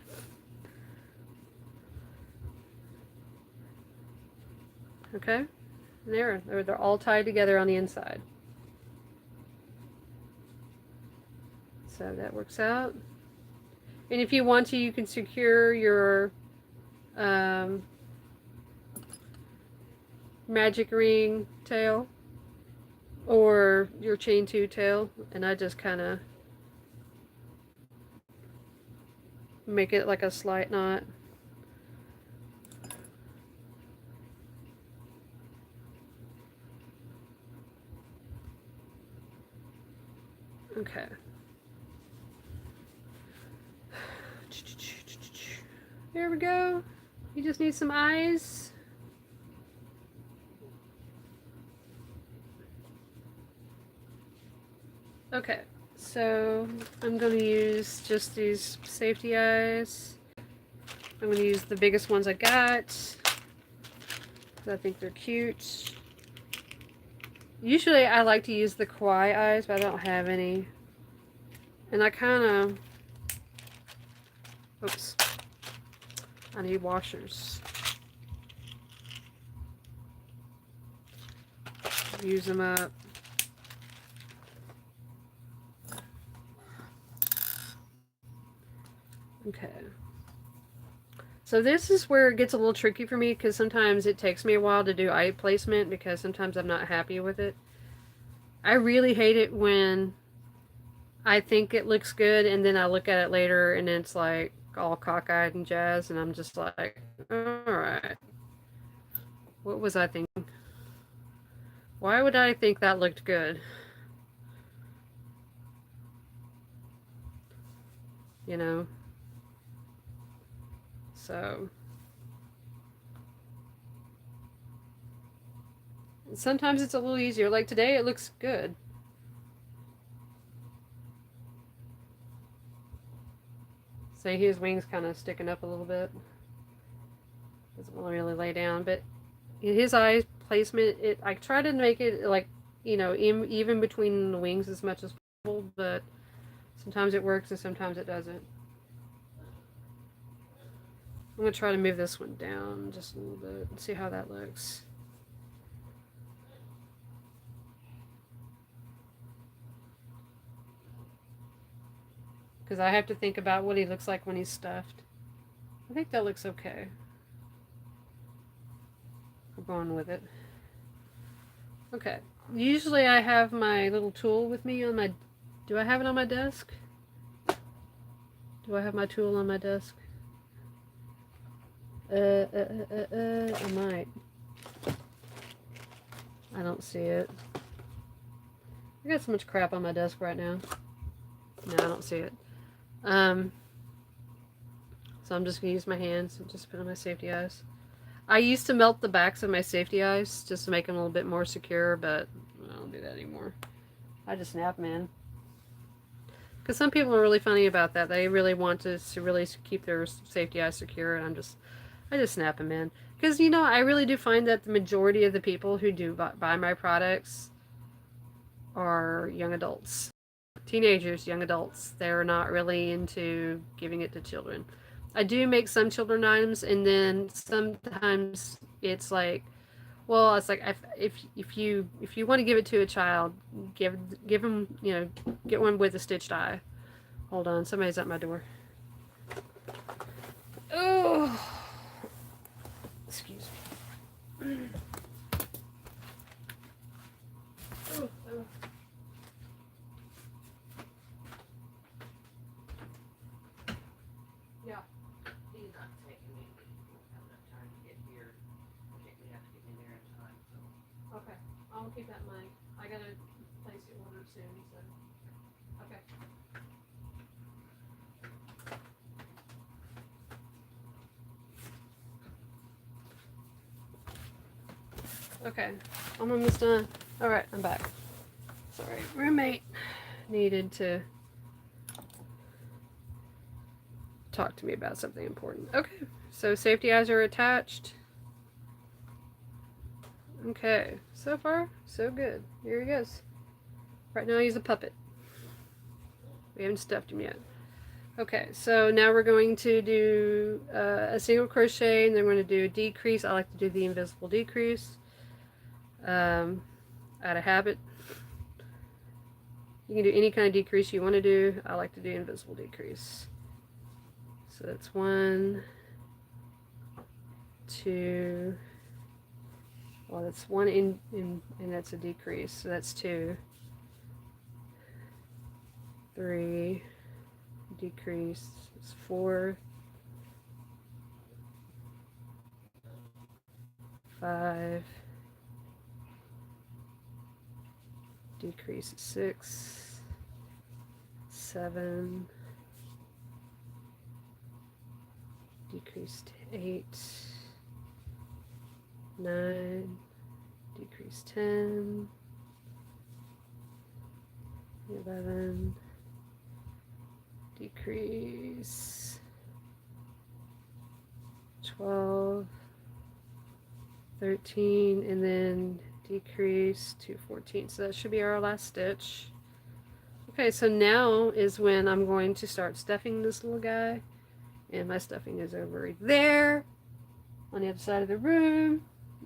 Okay, and they're all tied together on the inside. So that works out. And if you want to, you can secure your um, magic ring tail or your chain 2 tail, and I just kind of make it like a slight knot. Okay. There we go. You just need some eyes. Okay, so I'm going to use just these safety eyes. I'm going to use the biggest ones I got. I think they're cute. Usually I like to use the kawaii eyes, but I don't have any. And I kind of... Oops. I need washers. Use them up. Okay. So this is where it gets a little tricky for me because sometimes it takes me a while to do eye placement because sometimes I'm not happy with it. I really hate it when I think it looks good and then I look at it later and it's like all cockeyed and jazz and I'm just like, alright. What was I thinking? Why would I think that looked good? You know? So... sometimes it's a little easier. Like today, it looks good. See, his wings kind of sticking up a little bit. Doesn't really lay down, but his eye placement, I try to make it like, you know, even between the wings as much as possible, but sometimes it works and sometimes it doesn't. I'm going to try to move this one down just a little bit and see how that looks. Because I have to think about what he looks like when he's stuffed. I think that looks okay. We're going with it. Okay. Usually I have my little tool with me on my... Do I have it on my desk? Do I have my tool on my desk? I might. I don't see it. I got so much crap on my desk right now. No, I don't see it. So I'm just going to use my hands and just put on my safety eyes. I used to melt the backs of my safety eyes just to make them a little bit more secure, but I don't do that anymore. I just snap them in. Because some people are really funny about that. They really want to really keep their safety eyes secure, and I just snap them in. Because, you know, I really do find that the majority of the people who do buy my products are young adults. Teenagers, young adults. They're not really into giving it to children. I do make some children items, and then sometimes it's like, well, it's like if you want to give it to a child, give them, you know, get one with a stitched eye. Hold on, somebody's at my door. Oh, excuse me. Oh, oh. Yeah. He's not taking me. I don't have enough time to get here. I think we have to get in there in time. So. Okay. I'll keep that in mind. I gotta place the order soon, so. Okay. Okay. I'm almost done. Alright, I'm back. Sorry. Roommate needed to talk to me about something important. Okay. So safety eyes are attached. Okay, so far, so good. Here he goes. Right now he's a puppet. We haven't stuffed him yet. Okay, so now we're going to do a single crochet, and then we're going to do a decrease. I like to do the invisible decrease. Out of habit. You can do any kind of decrease you want to do. I like to do invisible decrease. So that's 1, 2. Well, that's 1 in and that's a decrease. So that's 2, 3, decrease. It's 4, 5, decrease 6, 7, decrease 8, 9, decrease 10, 11, decrease 12, 13, and then decrease to 14. So that should be our last stitch. Okay, so now is when I'm going to start stuffing this little guy. And my stuffing is over there on the other side of the room.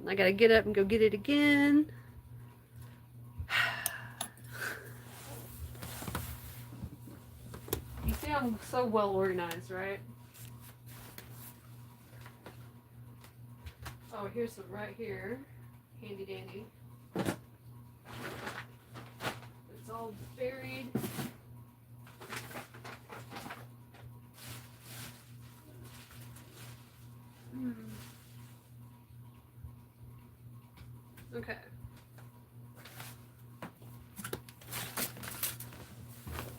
I gotta get up and go get it again. You see I'm so well organized, right? Oh, here's some right here. Handy dandy. It's all buried. Okay.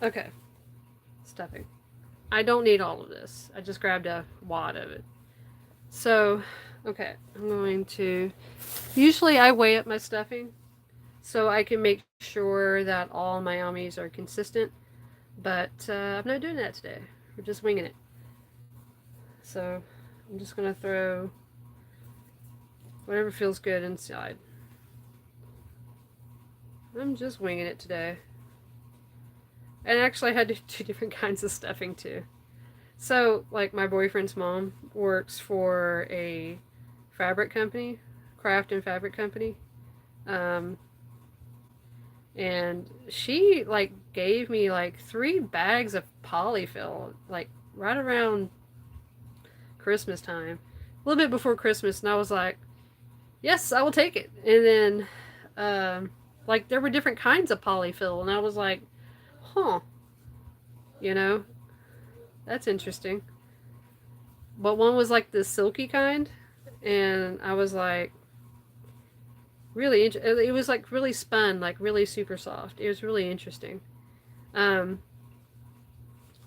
Okay. Stuffing. I don't need all of this. I just grabbed a wad of it. So, okay, I'm going to, usually I weigh up my stuffing so I can make sure that all my yummies are consistent, but I'm not doing that today. We're just winging it. So I'm just going to throw whatever feels good inside. I'm just winging it today. And actually I had to do 2 different kinds of stuffing too. So, like, my boyfriend's mom works for a fabric company, craft and fabric company. And she, like, gave me, like, 3 bags of polyfill, like, right around Christmas time. A little bit before Christmas, and I was like, yes, I will take it. And then, like, there were different kinds of polyfill, and I was like, huh, you know, that's interesting. But one was like the silky kind, and I was like, really, it was like really spun, like really super soft. It was really interesting. Um,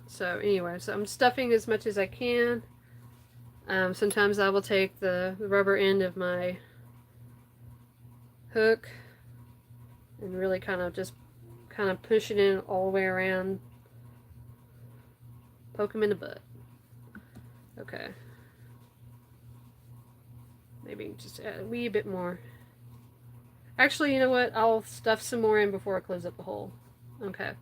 so anyway, so I'm stuffing as much as I can. Sometimes I will take the rubber end of my hook and really kind of just kind of push it in all the way around. Poke him in the butt. Okay. Maybe just add a wee bit more. Actually, you know what? I'll stuff some more in before I close up the hole. Okay.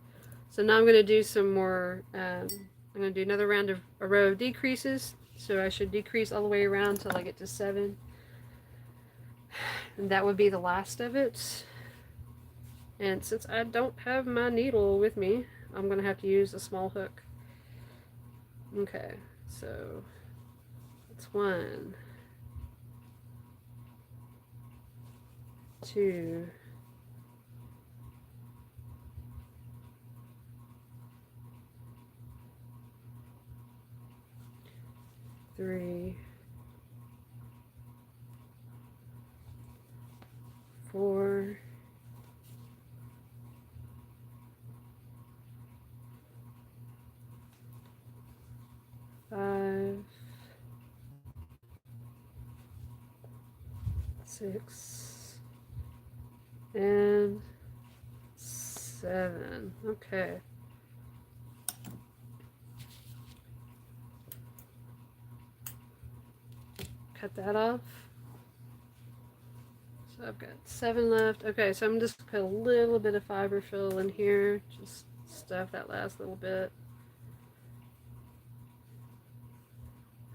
So now I'm going to do some more, I'm going to do another round of a row of decreases. So I should decrease all the way around until I get to 7. And that would be the last of it. And since I don't have my needle with me, I'm going to have to use a small hook. Okay, so that's 1, 2, 3, 4, 5, 6, and 7. Okay. Cut that off. So I've got 7 left. Okay, so I'm just gonna put a little bit of fiber fill in here. Just stuff that last little bit.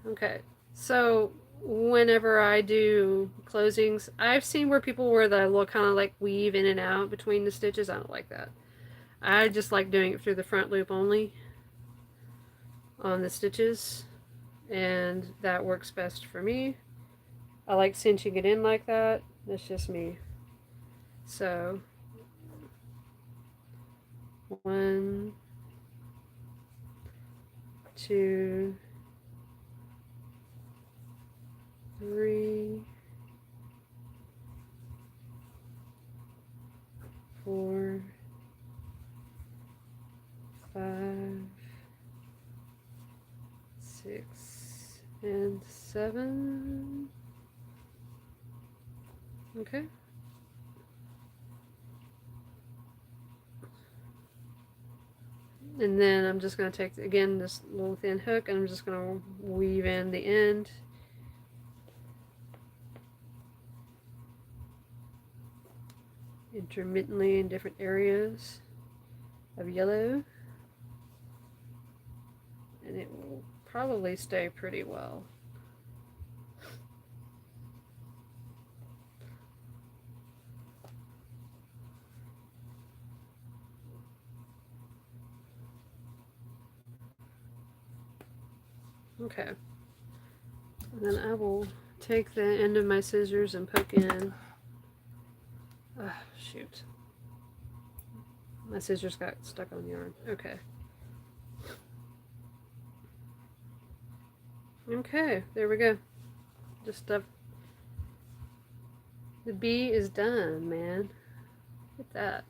Okay, so whenever I do closings, I've seen where people wear the little kind of like weave in and out between the stitches. I don't like that. I just like doing it through the front loop only on the stitches, and that works best for me. I like cinching it in like that. That's just me. So 1, 2, 3, 4, 5, 6, and 7. Okay. And then I'm just going to take, again, this little thin hook, and I'm just going to weave in the end. Intermittently in different areas of yellow. And it will probably stay pretty well. Okay. And then I will take the end of my scissors and poke in. Shoot. My scissors got stuck on yarn. Okay. Okay, there we go. Just stuff. The bee is done, man. Look at that.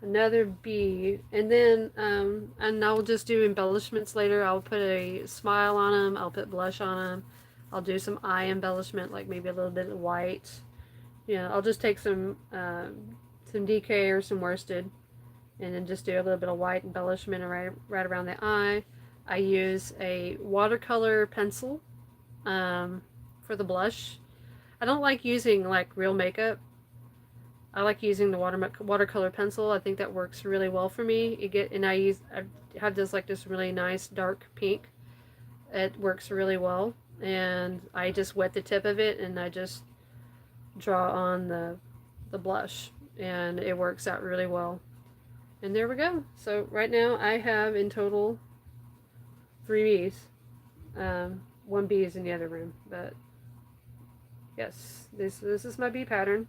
Another bee, and then and I'll just do embellishments later. I'll put a smile on them. I'll put blush on them. I'll do some eye embellishment, like maybe a little bit of white. Yeah, I'll just take some DK or some worsted, and then just do a little bit of white embellishment right around the eye. I use a watercolor pencil for the blush. I don't like using like real makeup. I like using the watercolor pencil. I think that works really well for me. I have this really nice dark pink. It works really well, and I just wet the tip of it and I just draw on the blush, and it works out really well. And there we go. So right now I have in total 3 bees. 1 bee is in the other room, but yes, this is my bee pattern.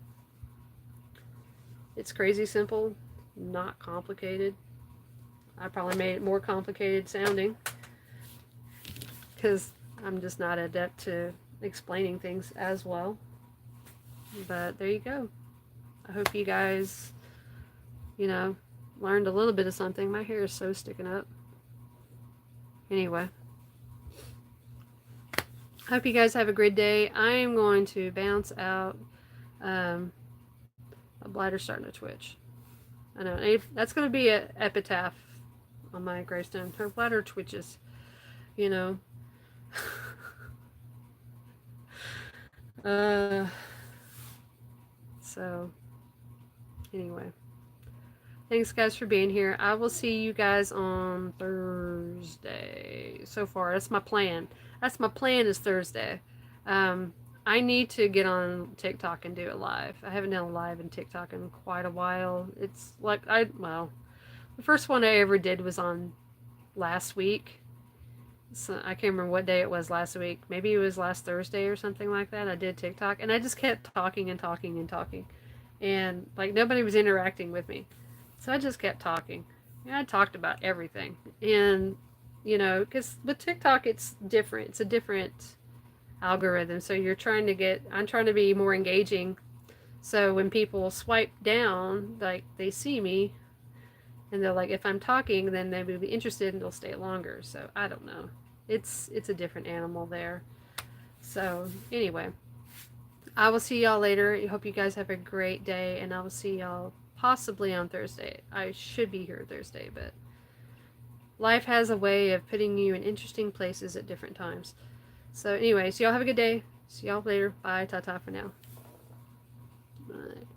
It's crazy simple, not complicated. I probably made it more complicated sounding because I'm just not adept to explaining things as well. But there you go. I hope you guys, learned a little bit of something. My hair is so sticking up. Anyway, hope you guys have a great day. I am going to bounce out. My bladder's starting to twitch. I know. That's going to be an epitaph on my gravestone. Her bladder twitches, you know. So, anyway. Thanks, guys, for being here. I will see you guys on Thursday. So far, that's my plan. That's my plan is Thursday. I need to get on TikTok and do it live. I haven't done a live in TikTok in quite a while. It's like, the first one I ever did was on last week. So I can't remember what day it was last week. Maybe it was last Thursday or something like that. I did TikTok, and I just kept talking and talking and talking. And, like, nobody was interacting with me. So I just kept talking. And I talked about everything. And, because with TikTok, it's different. It's a different algorithm. So I'm trying to be more engaging. So when people swipe down, like, they see me, and they're like, if I'm talking, then they will be interested and they'll stay longer. So I don't know. It's a different animal there. So anyway, I will see y'all later. I hope you guys have a great day, and I will see y'all possibly on Thursday. I should be here Thursday, but life has a way of putting you in interesting places at different times. So anyways, y'all have a good day. See y'all later. Bye. Ta-ta for now. Bye.